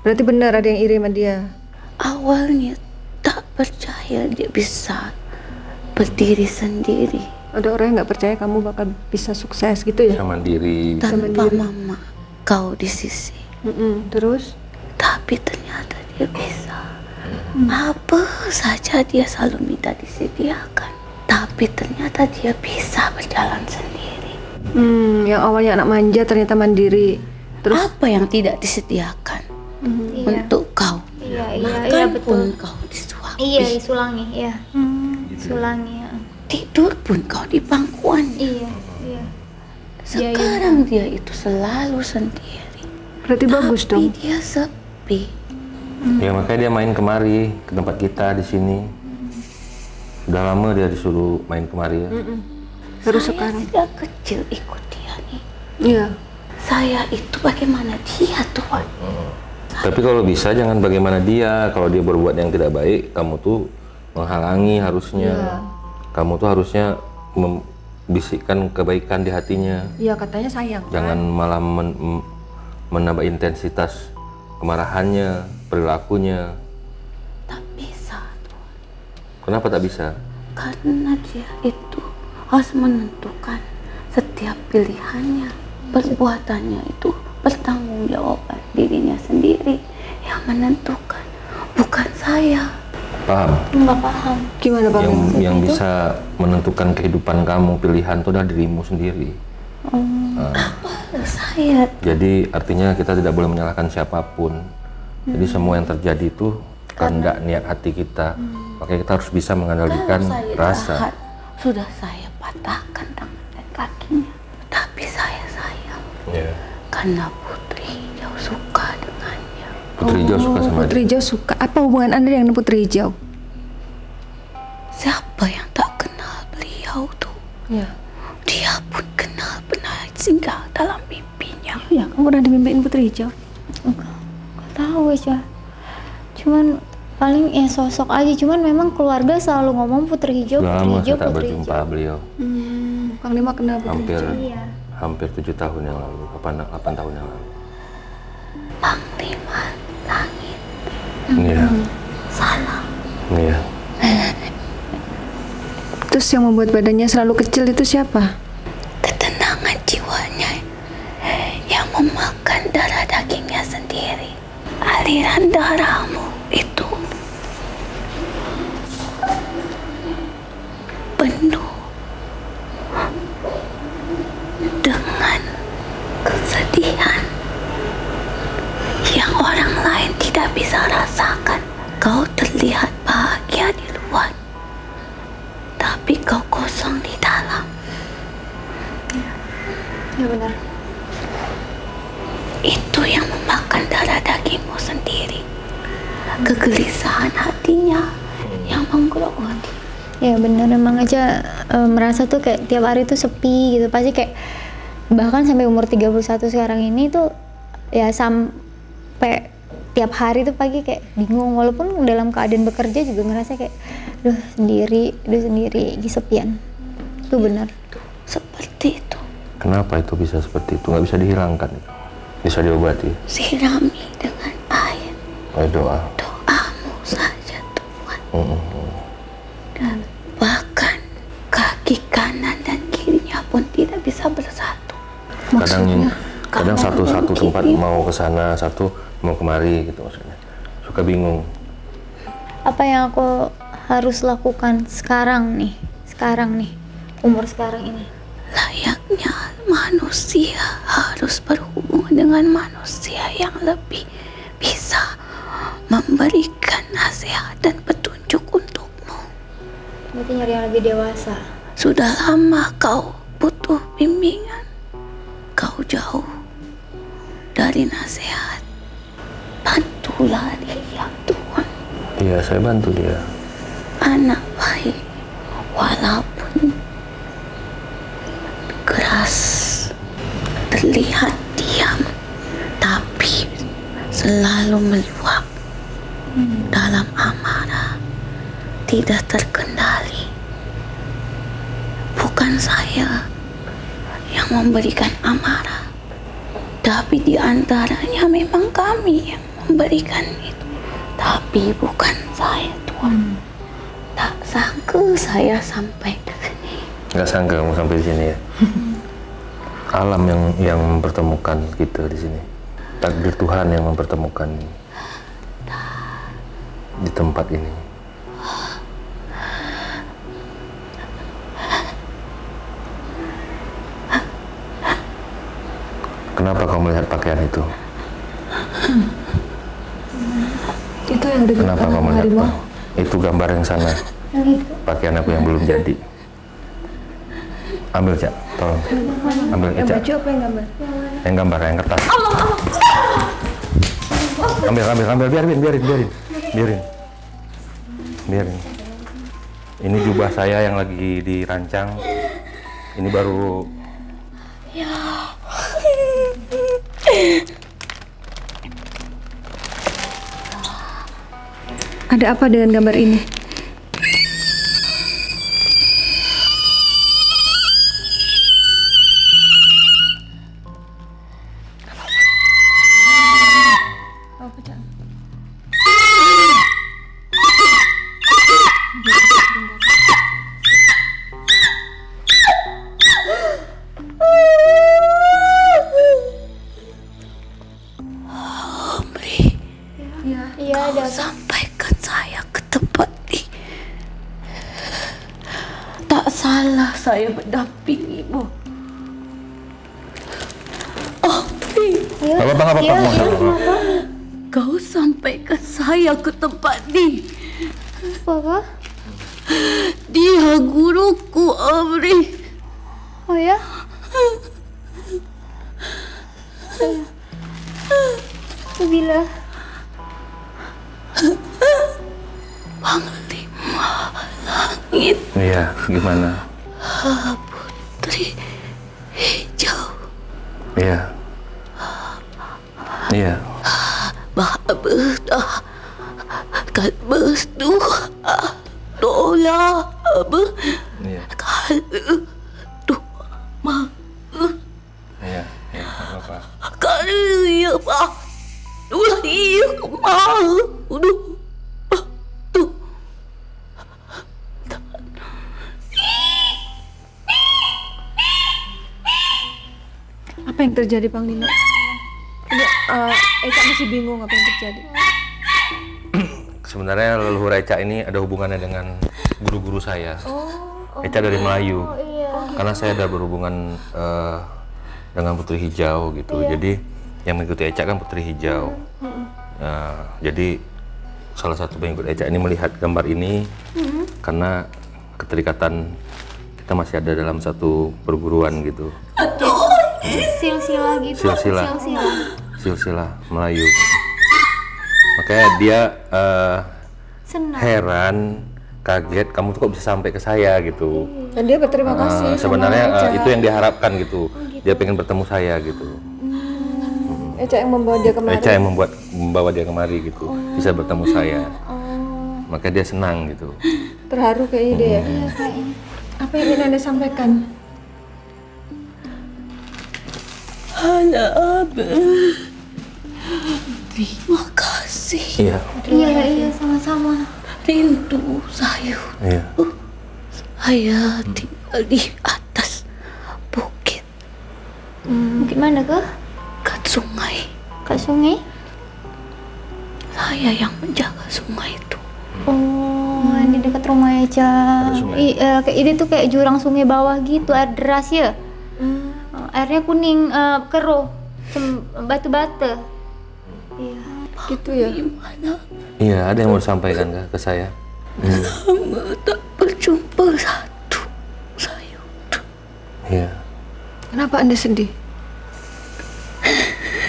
Berarti benar ada yang iri sama dia. Awalnya tak percaya dia bisa berdiri sendiri Ada orang yang nggak percaya kamu bakal bisa sukses gitu ya? Bisa mandiri. tanpa mama kau di sisi. Terus? Tapi ternyata dia bisa. Apa saja dia selalu minta disediakan. Tapi ternyata dia bisa berjalan sendiri. Yang awalnya anak manja ternyata mandiri. Terus? Apa yang tidak disediakan untuk kau? Iya, Makan betul. pun kau disuapi. Iya, disulangi, iya. Sulangi, ya. Tidur pun kau di pangkuan. Iya, iya. Sekarang dia itu selalu sendiri. Berarti bagus Tapi dong. dia sepi. Ya makanya dia main kemari ke tempat kita di sini. Sudah lama dia disuruh main kemari ya. Terus Saya sekarang? sejak kecil ikut dia nih. Iya. Saya itu bagaimana dia Tuhan. Tapi kalau bisa jangan bagaimana dia. Kalau dia berbuat yang tidak baik, kamu tuh menghalangi harusnya. Kamu tuh harusnya membisikkan kebaikan di hatinya. Iya, katanya sayang. Jangan malah menambah intensitas kemarahannya, perilakunya. Tak bisa Tuhan. Kenapa tak bisa? Karena dia itu harus menentukan setiap pilihannya. Perbuatannya itu bertanggungjawaban dirinya sendiri yang menentukan, bukan saya. Paham? Nggak paham. Gimana Bang? Yang bisa menentukan kehidupan kamu, pilihan itu adalah dirimu sendiri. Saya Jadi artinya kita tidak boleh menyalahkan siapapun. Jadi semua yang terjadi itu kehendak niat hati kita. Makanya kita harus bisa mengendalikan kalau saya rasa. jahat, sudah saya patahkan tangan dan kakinya. Tapi saya sayang karena Putri Hijau suka dengannya. Putri Hijau suka sama Putri dia. hijau suka. Apa hubungan Anda dengan Putri hijau? Siapa yang tak kenal beliau tuh? Ya. Dia pun kenal pernah singgah dalam mimpinya. Ya, kamu pernah dimimpiin Putri hijau? Nggak tahu aja. Cuman paling ya sosok aja. Cuman memang keluarga selalu ngomong Putri Hijau, Sudah Putri lama Hijau, saya tak Putri berjumpa Hijau. beliau. Panglima kenal Putri Hampir hijau. Iya. hampir 7 tahun yang lalu, 8 tahun yang lalu. Panglima Langit, Iya. salam. Iya. Terus yang membuat badannya selalu kecil itu siapa? Ketenangan jiwanya yang memakan darah dagingnya sendiri. Aliran darahmu itu penuh dengan kesedihan yang orang lain tidak bisa rasakan. Kau terlihat bahagia di luar, tapi kau kosong di dalam. Ya benar. Itu yang memakan darah dagingmu sendiri. Kegelisahan hatinya yang menggerogoti. Ya benar, emang aja merasa tuh kayak tiap hari tuh sepi gitu. Pasti kayak bahkan sampai umur 31 sekarang ini tuh ya sampai tiap hari tuh pagi kayak bingung, walaupun dalam keadaan bekerja juga ngerasa kayak duh sendiri, kesepian. Itu benar. Seperti itu. Kenapa itu bisa seperti itu? Nggak bisa dihilangkan itu. Bisa diobati. Sirami dengan air. Doa. Doamu saja Tuhan. Dan bahkan kaki kanan dan kirinya pun tidak bisa bersatu. Kadang satu tempat mau ke sana, satu mau kemari gitu maksudnya. Suka bingung. Apa yang aku harus lakukan sekarang nih, umur sekarang ini? Layaknya manusia harus berhubungan dengan manusia yang lebih bisa memberikan nasihat dan petunjuk untukmu. Berarti nyari yang lebih dewasa. Sudah lama kau butuh bimbingan. Kau jauh dari nasihat. Bantulah dia Tuhan. Iya, saya bantu dia. Anak baik, walaupun keras, terlihat diam, tapi selalu meluap dalam amarah, tidak terkendali. Bukan saya yang memberikan amarah, tapi di antaranya memang kami yang memberikan itu. Tapi bukan saya, Tuhan. Tak sangka saya sampai di sini. Nggak sangka kamu sampai di sini ya. Alam yang mempertemukan kita di sini. Takdir Tuhan yang mempertemukan di tempat ini. Kenapa kau melihat pakaian itu? Itu yang dekat Kenapa kau melihat harimau. itu gambar yang sana? Pakaian aku yang belum jadi. Ambil, Cak, tolong. Ambil, Yang Cak. baju apa yang gambar? Yang gambar, yang kertas. Ambil, biarin. Ini jubah saya yang lagi dirancang. Ini baru. Ada apa dengan gambar ini? Iya, ada. Sampaikan saya ke tempat ini. Tak salah saya mendampingimu. Nggak apa-apa. Kau sampaikan saya ke tempat ini. Apa? Dia guruku, Amri. Oh ya? Bila Panglima Langit. Iya, gimana? Putri Hijau. Iya. Bahagia kan berdoa doa Iya. kalau doa Iya, nggak apa-apa. kalau ya pak doa iya mau Apa yang terjadi, Panglima? Ini Eca masih bingung apa yang terjadi. Sebenarnya leluhur Eca ini ada hubungannya dengan guru-guru saya. Eca dari Melayu. Karena saya ada berhubungan dengan Putri Hijau gitu. Jadi yang mengikuti Eca kan Putri Hijau. Jadi salah satu pengikut Eca ini melihat gambar ini karena keterikatan kita masih ada dalam satu perguruan gitu. silsilah gitu. Silsilah Melayu. Makanya dia Senang. heran, kaget, kamu tuh kok bisa sampai ke saya gitu. Dan dia berterima kasih. Sebenarnya sama Eca. itu yang diharapkan gitu. Dia pengen bertemu saya gitu. Eca yang membawa dia kemari. Eca yang membawa dia kemari gitu, bisa bertemu saya. Makanya dia senang gitu. Terharu kayaknya dia. Apa yang ingin Anda sampaikan? Anak Abel. Terima kasih. Iya. Iya, sama-sama. Rindu saya. Iya. Saya tinggal di atas bukit Gimana ke? dekat sungai. Kak Sungai? Saya yang menjaga sungai itu. Oh, di dekat rumah Eca. Kayak ini tuh kayak jurang sungai bawah gitu, air deras ya. Airnya kuning, keruh, batu-bata. Iya. Gitu ya. Gimana? Iya, ada yang mau disampaikan ke saya. Lama tak berjumpa satu saya. Iya. Kenapa Anda sedih?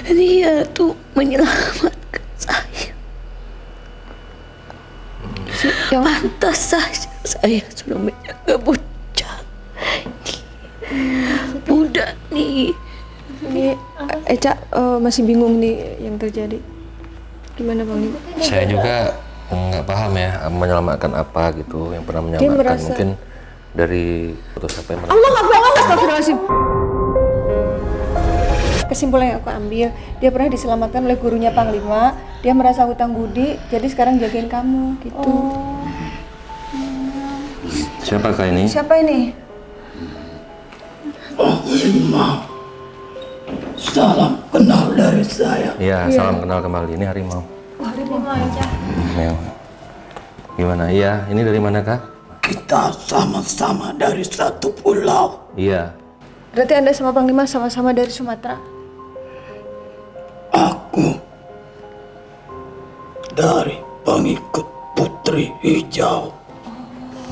Dia tuh menyelamatkan saya. Pantas saja saya sudah menjaga bocah. Budak nih. Ini Eca masih bingung nih yang terjadi. Gimana Bang? Saya juga nggak paham ya menyelamatkan apa gitu, yang pernah Dia menyelamatkan merasa- mungkin dari putus apa yang pernah. Allah Akbar, astagfirullahaladzim. Kesimpulan yang aku ambil, dia pernah diselamatkan oleh gurunya Panglima, dia merasa hutang budi, jadi sekarang jagain kamu gitu. Siapakah ini? Siapa ini? Panglima, salam kenal dari saya. Iya, salam kenal kembali. Ini harimau. Harimau. Gimana? Iya, ini dari mana kah? Kita sama-sama dari satu pulau. Iya. Berarti Anda sama Panglima sama-sama dari Sumatera? Aku dari pengikut Putri Hijau.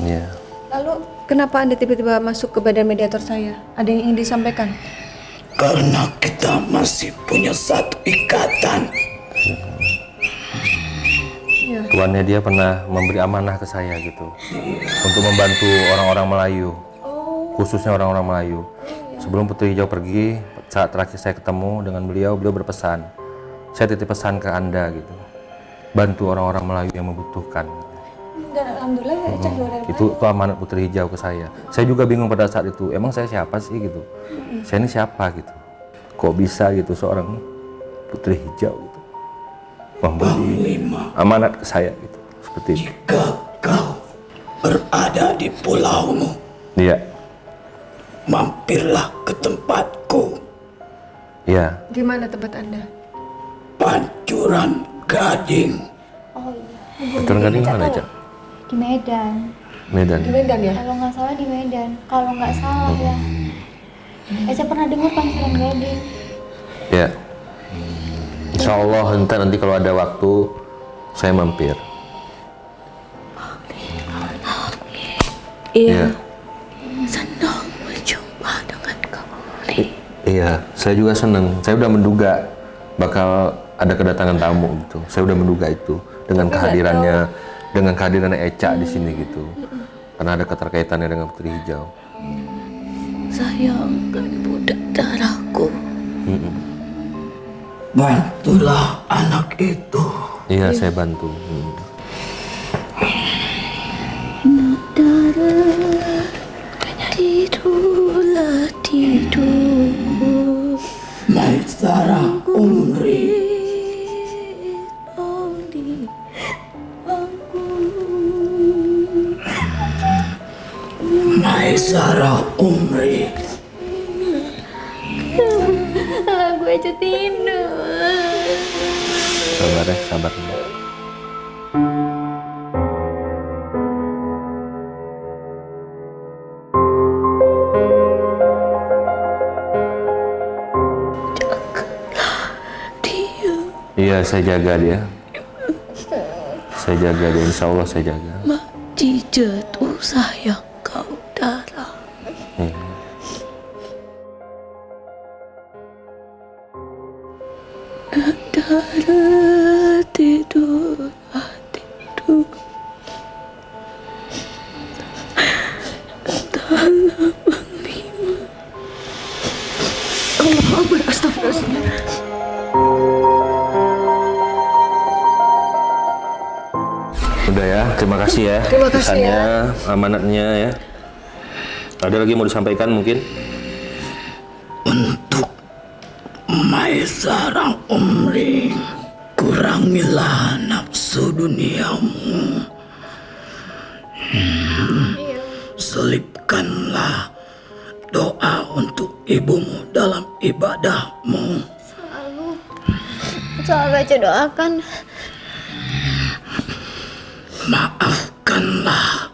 Iya. Lalu kenapa Anda tiba-tiba masuk ke badan mediator saya? Ada yang ingin disampaikan? Karena kita masih punya satu ikatan. Tuannya dia pernah memberi amanah ke saya gitu, untuk membantu orang-orang Melayu, khususnya orang-orang Melayu. Sebelum Putri Hijau pergi, saat terakhir saya ketemu dengan beliau berpesan, saya titip pesan ke Anda gitu, bantu orang-orang Melayu yang membutuhkan. Dan alhamdulillah ya Eca juga dari Itu amanat Putri Hijau ke saya. Saya juga bingung pada saat itu, emang saya siapa sih gitu? Saya ini siapa gitu? Kok bisa gitu seorang Putri Hijau gitu memberi amanat ke saya gitu, seperti itu. Jika kau berada di pulaumu, Iya, mampirlah ke tempatku, iya. Di mana tempat Anda? Pancuran Gading. Oh iya. Betul nggak di mana, Cak? Di Medan. Medan. Di Medan ya? Kalau nggak salah di Medan. Kalau nggak salah ya. Eca pernah dengar Pancuran Gading. Ya. Insya Allah nanti kalau ada waktu saya mampir. Iya. Senang berjumpa dengan kamu. Iya, saya juga senang. Saya udah menduga bakal ada kedatangan tamu gitu. Saya udah menduga itu dengan kehadirannya Eca di sini gitu. Karena ada keterkaitannya dengan Putri Hijau. Sayangkan budak darahku. Bantulah anak itu. Iya, saya bantu. Darah, tidurlah tidur. Maisara Umri. Maisara Umri. Lagu Eca tidur. Sabar ya, sabar. Iya, saya jaga dia. Saya jaga dia, insya Allah saya jaga. Mukjizat sayang kau darah. Iya. Darah tidur, tidur. Dalam Panglima. Allah Akbar, astagfirullahaladzim. Udah ya, terima kasih ya. Terima kasih pesannya, amanatnya ya. Ada lagi mau disampaikan mungkin? Untuk Maesara Umri, kurangilah nafsu duniamu. Selipkanlah doa untuk ibumu dalam ibadahmu. Selalu aja doakan. Maafkanlah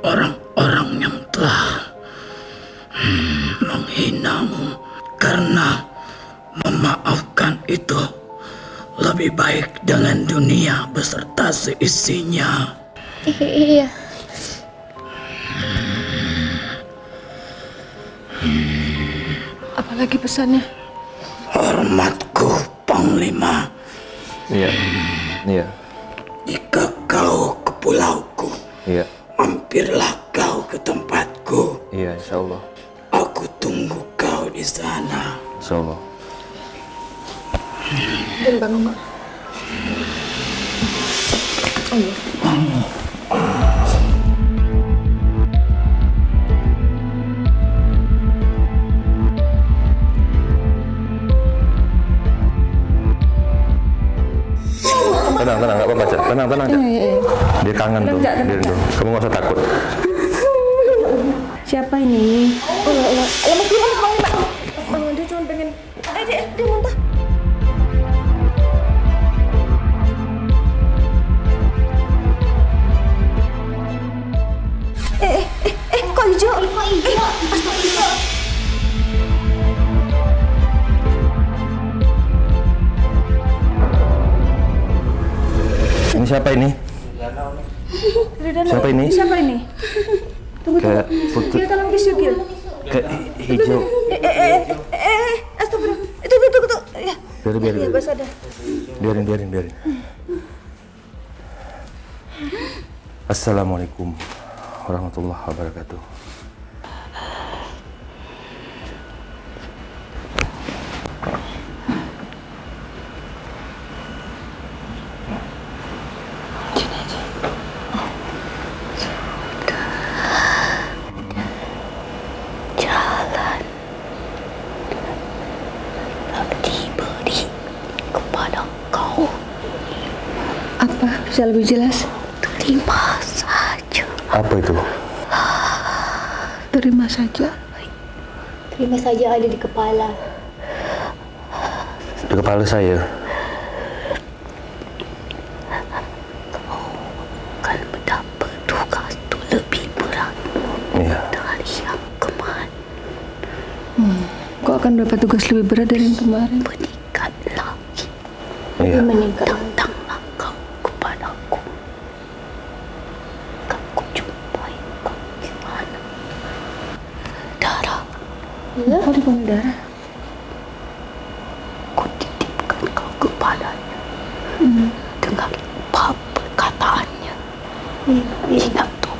orang-orang yang telah menghinamu, karena memaafkan itu lebih baik dengan dunia beserta seisinya. Iya. Apalagi pesannya? Hormatku, Panglima. Iya. Iya. Jika kau ke pulauku, Iya. mampirlah kau ke tempatku. Iya, insya Allah. Aku tunggu kau di sana. Insya Allah. Dan Bang Uma. Oh iya. Tenang, nggak apa-apa, Cak. Tenang aja. Dia kangen tuh. Dia rindu. Kamu nggak usah takut. Siapa ini? Lemas dulu, Panglima. Oh, dia cuma pengen. Dia muntah. Kok hijau? Ini siapa ini? Siapa ini? Siapa ini? Tunggu. Kayak putih, Gil, tolong Gil. kayak hijau. Astagfirullah. Tunggu. Ya. Biarin. Ya, basah dah. Biarin. Assalamualaikum warahmatullahi wabarakatuh. Jalan diberi kepada kau. Apa? Bisa lebih jelas? Terima saja. Apa itu? Terima saja. Terima saja ada di kepala. Di kepala saya. Kan mendapat tugas itu lebih berat Iya. dari yang kemarin. Kau akan dapat tugas lebih berat dari yang kemarin. Meningkat lagi. Iya. Datanglah kau kepadaku. Aku jumpai kau di mana? Darah. Kau dipanggil darah. Ku titipkan kau kepadanya dengan apa perkataannya. Ingat tuh,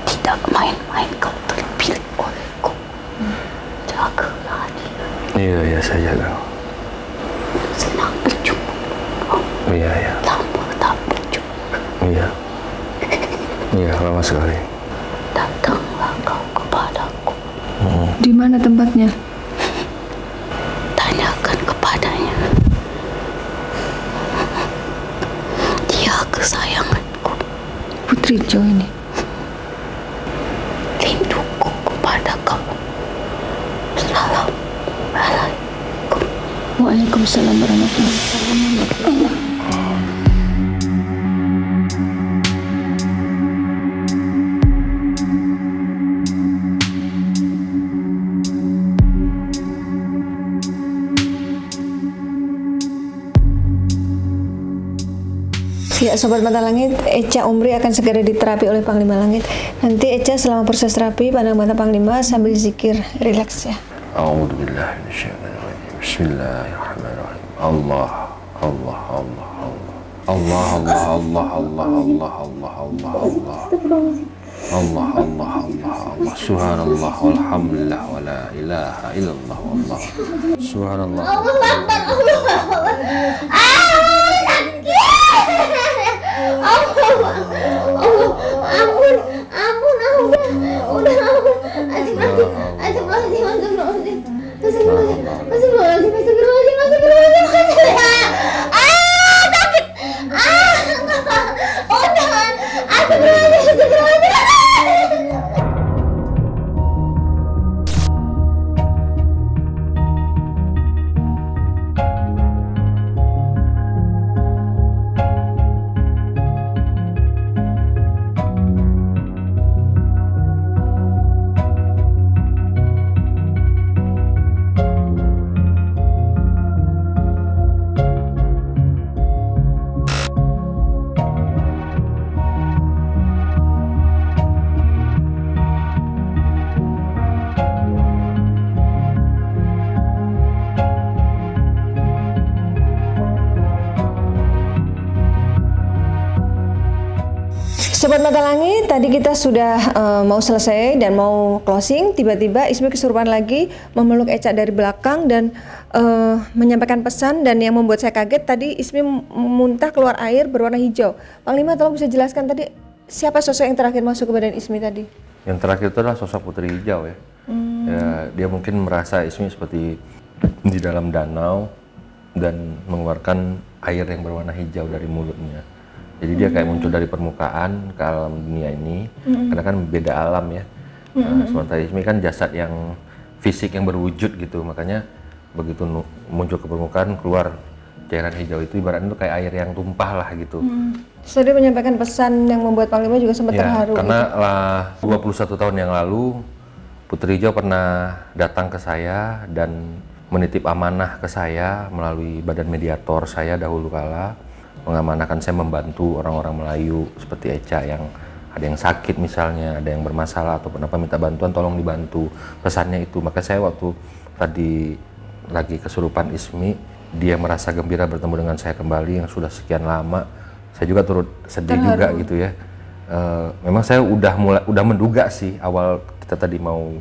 tidak main-main kau terpilih olehku. Jagalah dia. Iya, saya jaga. Senang berjumpa. Iya. Lama tak berjumpa. Iya, lama sekali. Datanglah kau kepadaku. Di mana tempatnya? Tanyakan kepadanya. Dia kesayanganku. Putri Jo ini. Rinduku kepada kau. Assalamualaikum. Waalaikumsalam warahmatullahi wabarakatuh. Ya, Sobat Mata Langit, Echa Umri akan segera diterapi oleh Panglima Langit. Nanti Echa selama proses terapi pandang mata Panglima sambil zikir, rileks ya. A'udzubillahi minasyaitonirrajim. Bismillahirrahmanirrahim. Allah. Subhanallah walhamdulillah wa la ilaha illallah wallah. Subhanallah. Ampun. Sobat Mata Langit, tadi kita sudah mau selesai dan mau closing, tiba-tiba Ismi kesurupan lagi memeluk Eca dari belakang dan menyampaikan pesan, dan yang membuat saya kaget tadi Ismi muntah keluar air berwarna hijau. Panglima, tolong bisa jelaskan tadi siapa sosok yang terakhir masuk ke badan Ismi tadi? Yang terakhir itu adalah sosok Putri Hijau ya. Ya, dia mungkin merasa Ismi seperti di dalam danau dan mengeluarkan air yang berwarna hijau dari mulutnya. Jadi dia kayak muncul dari permukaan ke alam dunia ini, karena kan beda alam ya. Sementara Ismi kan jasad yang fisik yang berwujud gitu, makanya begitu muncul ke permukaan keluar cairan hijau itu ibaratnya itu kayak air yang tumpah lah gitu. Saya menyampaikan pesan yang membuat Panglima juga sempat terharu. Karena lah 21 tahun yang lalu Putri Hijau pernah datang ke saya dan menitip amanah ke saya melalui badan mediator saya dahulu kala, mengamanahkan saya membantu orang-orang Melayu seperti Eca yang ada yang sakit misalnya, ada yang bermasalah ataupun apa minta bantuan, tolong dibantu. Pesannya itu, maka saya waktu tadi lagi kesurupan Ismi, dia merasa gembira bertemu dengan saya kembali yang sudah sekian lama. Saya juga turut sedih juga gitu ya. Memang saya udah menduga sih awal kita tadi mau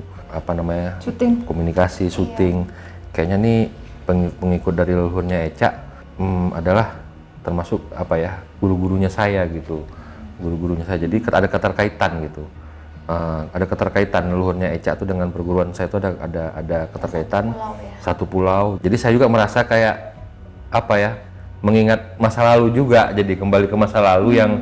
komunikasi, syuting. Kayaknya nih pengikut dari leluhurnya Eca adalah termasuk guru-gurunya saya gitu, guru-gurunya saya. Jadi ada keterkaitan gitu, ada keterkaitan leluhurnya Eca itu dengan perguruan saya itu ada keterkaitan satu pulau. Jadi saya juga merasa kayak mengingat masa lalu juga, jadi kembali ke masa lalu yang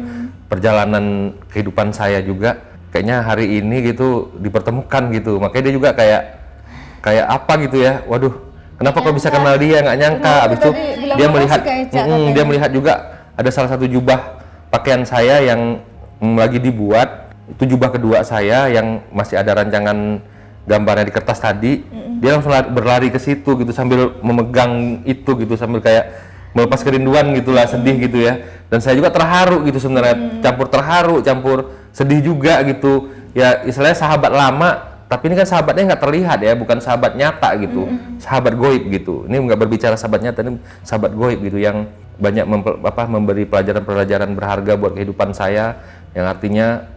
perjalanan kehidupan saya juga kayaknya hari ini gitu dipertemukan gitu. Makanya dia juga kayak apa gitu ya, waduh kenapa kok bisa kenal dia, nggak nyangka. Habis itu dia melihat juga ada salah satu jubah pakaian saya yang lagi dibuat, itu jubah kedua saya yang masih ada rancangan gambarnya di kertas tadi. Dia langsung berlari ke situ gitu sambil memegang itu gitu, sambil kayak melepas kerinduan gitulah, sedih gitu ya. Dan saya juga terharu gitu sebenarnya, campur terharu, campur sedih juga gitu ya. Istilahnya sahabat lama, tapi ini kan sahabatnya nggak terlihat ya, bukan sahabat nyata gitu, sahabat goib gitu. Ini nggak berbicara sahabat nyata, ini sahabat goib gitu yang banyak memberi pelajaran-pelajaran berharga buat kehidupan saya, yang artinya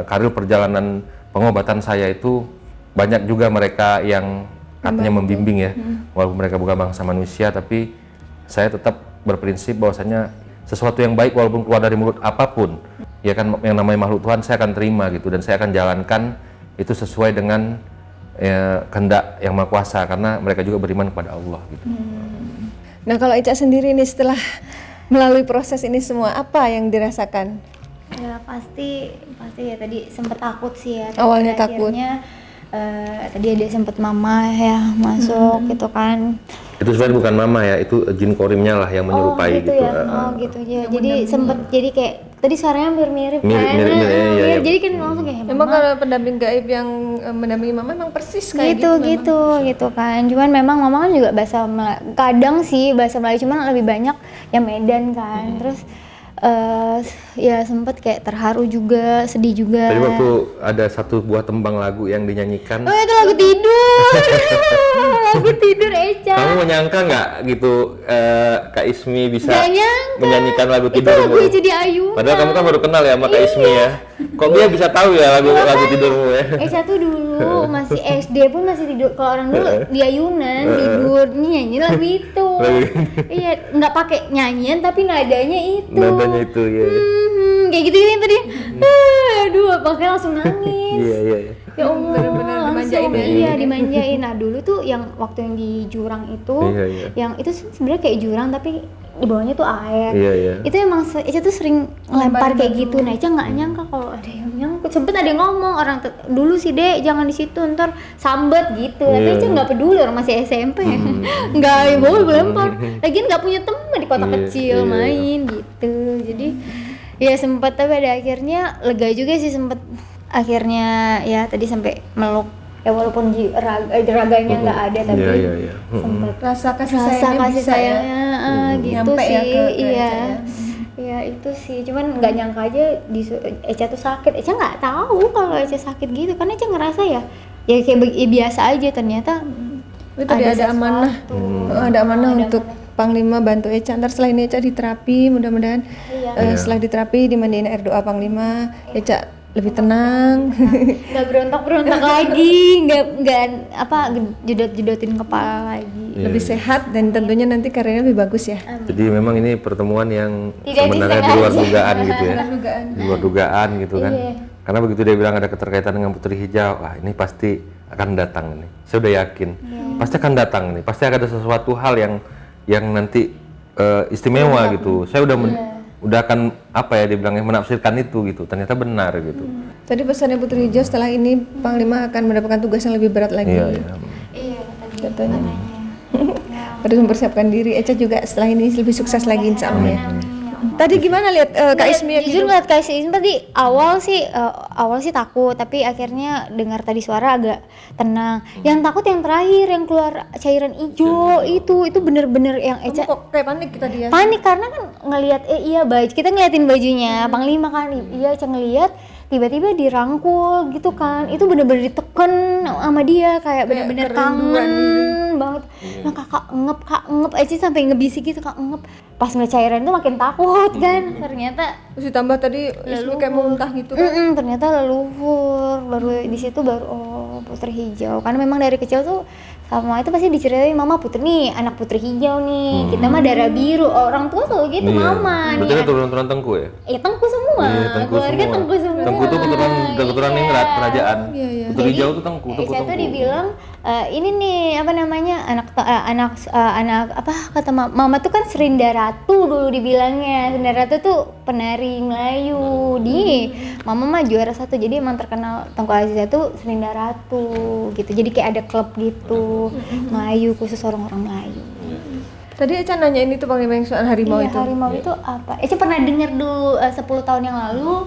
karir perjalanan pengobatan saya itu banyak juga mereka yang artinya membimbing ya. Walaupun mereka bukan bangsa manusia, tapi saya tetap berprinsip bahwasanya sesuatu yang baik walaupun keluar dari mulut apapun, ya kan, yang namanya makhluk Tuhan saya akan terima gitu, dan saya akan jalankan itu sesuai dengan kehendak yang Maha Kuasa, karena mereka juga beriman kepada Allah gitu. Nah, kalau Eca sendiri nih setelah melalui proses ini semua, apa yang dirasakan? Ya pasti ya tadi sempet takut sih ya. Awalnya takut. Tadi ada sempet mama ya masuk gitu kan. Itu sebenarnya bukan mama ya, itu jin korimnya lah yang menyerupai gitu. gitu. Gitu ya. Jadi sempet jadi kayak tadi suaranya hampir mirip kan. Iya. Jadi kan langsung kayak memang kalau pendamping gaib yang mendampingi mama memang persis kayak gitu kan. Cuman memang mama kan juga bahasa kadang sih bahasa Melayu, cuman lebih banyak yang Medan kan. Terus ya sempet kayak terharu juga, sedih juga. Tadi waktu ada satu buah tembang lagu yang dinyanyikan. Oh itu lagu tidur. Lagu tidur Eca. Kamu menyangka nggak gitu Kak Ismi bisa menyanyikan lagu Itu tidurmu? lagu Eca di Ayunan. Padahal kamu kan baru kenal ya sama Kak Ismi ya. Kok dia bisa tahu ya lagu tidurmu ya? Eca tuh dulu masih SD pun masih tidur. Kalau orang dulu di Ayunan tidur nyanyi lagu itu. Iya, nggak pakai nyanyian tapi nadanya itu. Nadanya itu ya. Kayak gitu yang tadi. Aduh, pakai langsung nangis. Iya. Ya Allah, bener-bener dimanjain ya. Iya, dimanjain. Nah, dulu tuh yang waktu yang di jurang itu, yang itu sebenarnya kayak jurang tapi di bawahnya tuh air. Iya. Itu emang Eca tuh sering ngelempar kayak gitu. Nah, Eca nggak nyangka kalau ada yang nyangkut. Sempet ada yang ngomong orang dulu sih Dek, jangan di situ ntar sambet gitu. Tapi Eca nggak peduli, orang masih SMP. Nggak mau lempar. Lagian nggak punya teman di kota kecil main gitu. Jadi ya sempet, tapi pada akhirnya lega juga sih, sempet akhirnya ya tadi sampai meluk ya, walaupun raganya nggak ada tapi sempet rasa kasih sayangnya gitu nyampe sih ya ke iya itu sih. Cuman nggak nyangka aja Eca tuh sakit. Eca nggak tahu kalau Eca sakit gitu, karena Eca ngerasa ya kayak biasa aja. Ternyata itu ada amanah, ada amanah untuk Panglima bantu Eca. Ntar setelah ini Eca diterapi, mudah-mudahan setelah diterapi dimandiin air doa Panglima, Eca lebih tenang. Nggak berontak lagi, nggak jedot-jedotin kepala lagi. Lebih sehat dan tentunya nanti karirnya lebih bagus ya. Jadi memang ini pertemuan yang Tidak sebenarnya di luar dugaan gitu ya. Dugaan. Di luar dugaan gitu kan. Iya. Karena begitu dia bilang ada keterkaitan dengan Putri Hijau, wah ini pasti akan datang nih. Saya udah yakin. Pasti akan datang nih. Pasti ada sesuatu hal yang nanti istimewa gitu. Saya udah akan apa ya dibilangnya menafsirkan itu gitu. Ternyata benar gitu. Tadi pesannya Putri Hijau setelah ini Panglima akan mendapatkan tugas yang lebih berat lagi. Iya. Katanya. Harus mempersiapkan diri. Eca juga setelah ini lebih sukses lagi insya Allah ya. Tadi gimana lihat Kak Ismi? Jujur ngeliat Kak Ismi tadi awal sih takut, tapi akhirnya dengar tadi suara agak tenang. Yang takut yang terakhir yang keluar cairan hijau itu bener-bener yang Eca Kok kayak panik tadi ya? panik karena kan ngelihat baju kita ngeliatin bajunya Panglima kan, iya Eca ngeliat tiba-tiba dirangkul gitu kan, itu bener-bener diteken sama dia kayak bener-bener kangen banget. Nah kakak ngep aja sampai ngebisik gitu, kak ngep. Pas ngeliat cairan itu makin takut kan, ternyata Terus ditambah tadi Ismi kayak mau muntah gitu kan? ternyata leluhur. Baru di situ baru Putri Hijau, karena memang dari kecil tuh sama itu pasti diceritain mama Putri nih anak Putri Hijau nih, kita mah darah biru, orang tua selalu gitu mama Berarti nih. kan turunan Tengku ya? Tengku semua, keluarga Tengku semua. Tengku tuh keturunan ningrat kerajaan. Putri Hijau tuh Tengku. Eca tuh dibilang ini nih apa namanya anak apa kata mama tuh kan Serinda Ratu dulu dibilangnya. Serinda Ratu tuh penari Melayu. Mama mah juara 1, jadi emang terkenal Tengku Aziza tuh Serinda Ratu gitu. Jadi kayak ada klub gitu Melayu, khusus orang-orang Melayu. Tadi Eca nanyain itu Panglima yang soal harimau Iya, itu. harimau itu apa? Eca pernah dengar dulu 10 tahun yang lalu,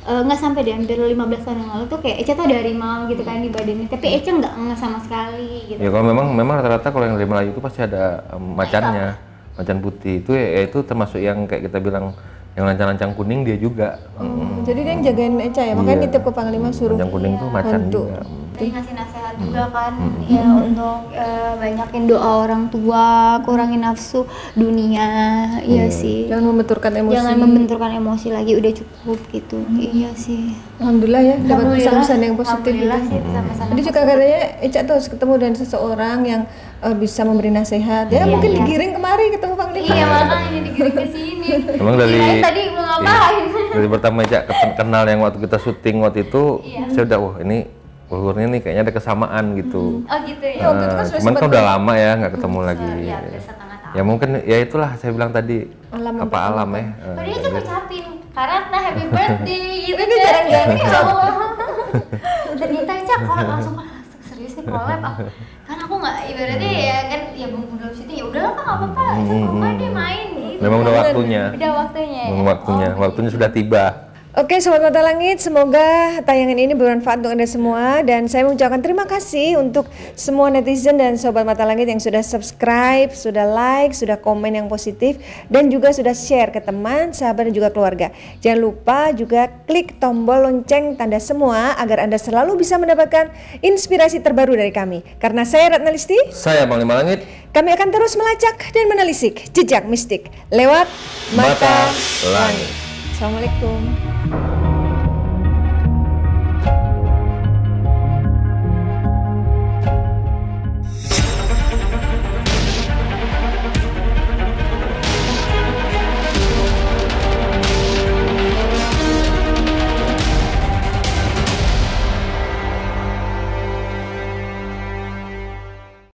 nggak sampai deh, hampir 15 tahun yang lalu tuh kayak Eca tuh ada harimau gitu kan di badannya, tapi Eca nggak sama sekali gitu. Ya kalau memang rata-rata kalau yang dari Melayu itu pasti ada macannya, macan putih itu ya itu termasuk yang kayak kita bilang yang lancang-lancang kuning dia juga. Jadi dia yang jagain Eca ya, makanya nitip ke Panglima suruh Lancang kuning tuh macan hantu. juga. Dia ngasih nasihat juga kan, ya untuk banyakin doa orang tua, kurangin nafsu dunia, iya sih. Jangan membenturkan emosi. Jangan membenturkan emosi lagi, udah cukup gitu. Iya sih. Alhamdulillah ya dapat pesan-pesan yang positif gitu. Alhamdulillah sih pesan-pesan. Tadi juga katanya Eca tuh harus ketemu dengan seseorang yang bisa memberi nasihat. Ya mungkin digiring kemari ketemu Panglima. Iya makanya digiring ke sini. Emang Kirain tadi mau ngapain? Dari pertama aja kenal yang waktu kita syuting waktu itu, saya udah wah ini ulurnya nih kayaknya ada kesamaan gitu. Oh gitu ya. Cuman kan udah lama ya nggak ketemu lagi. Iya, udah setengah tahun. Ya mungkin ya itulah saya bilang tadi alam ya. Tadi aja ngucapin Karatna happy birthday gitu kan. Ya Allah. Ternyata aja kalau langsung serius nih collab kan aku nggak ibaratnya ya kan ya bumbu dalam syuting ya udahlah kan nggak apa-apa coba deh main gitu. Memang udah waktunya. Udah waktunya. Waktunya sudah tiba. Oke Sobat Mata Langit, semoga tayangan ini bermanfaat untuk Anda semua. Dan saya mengucapkan terima kasih untuk semua netizen dan Sobat Mata Langit yang sudah subscribe, sudah like, sudah komen yang positif, dan juga sudah share ke teman, sahabat, dan juga keluarga. Jangan lupa juga klik tombol lonceng tanda semua agar Anda selalu bisa mendapatkan inspirasi terbaru dari kami. Karena saya Ratna Listi, Saya Panglima Langit. kami akan terus melacak dan menelisik jejak mistik lewat Mata Langit. Assalamualaikum.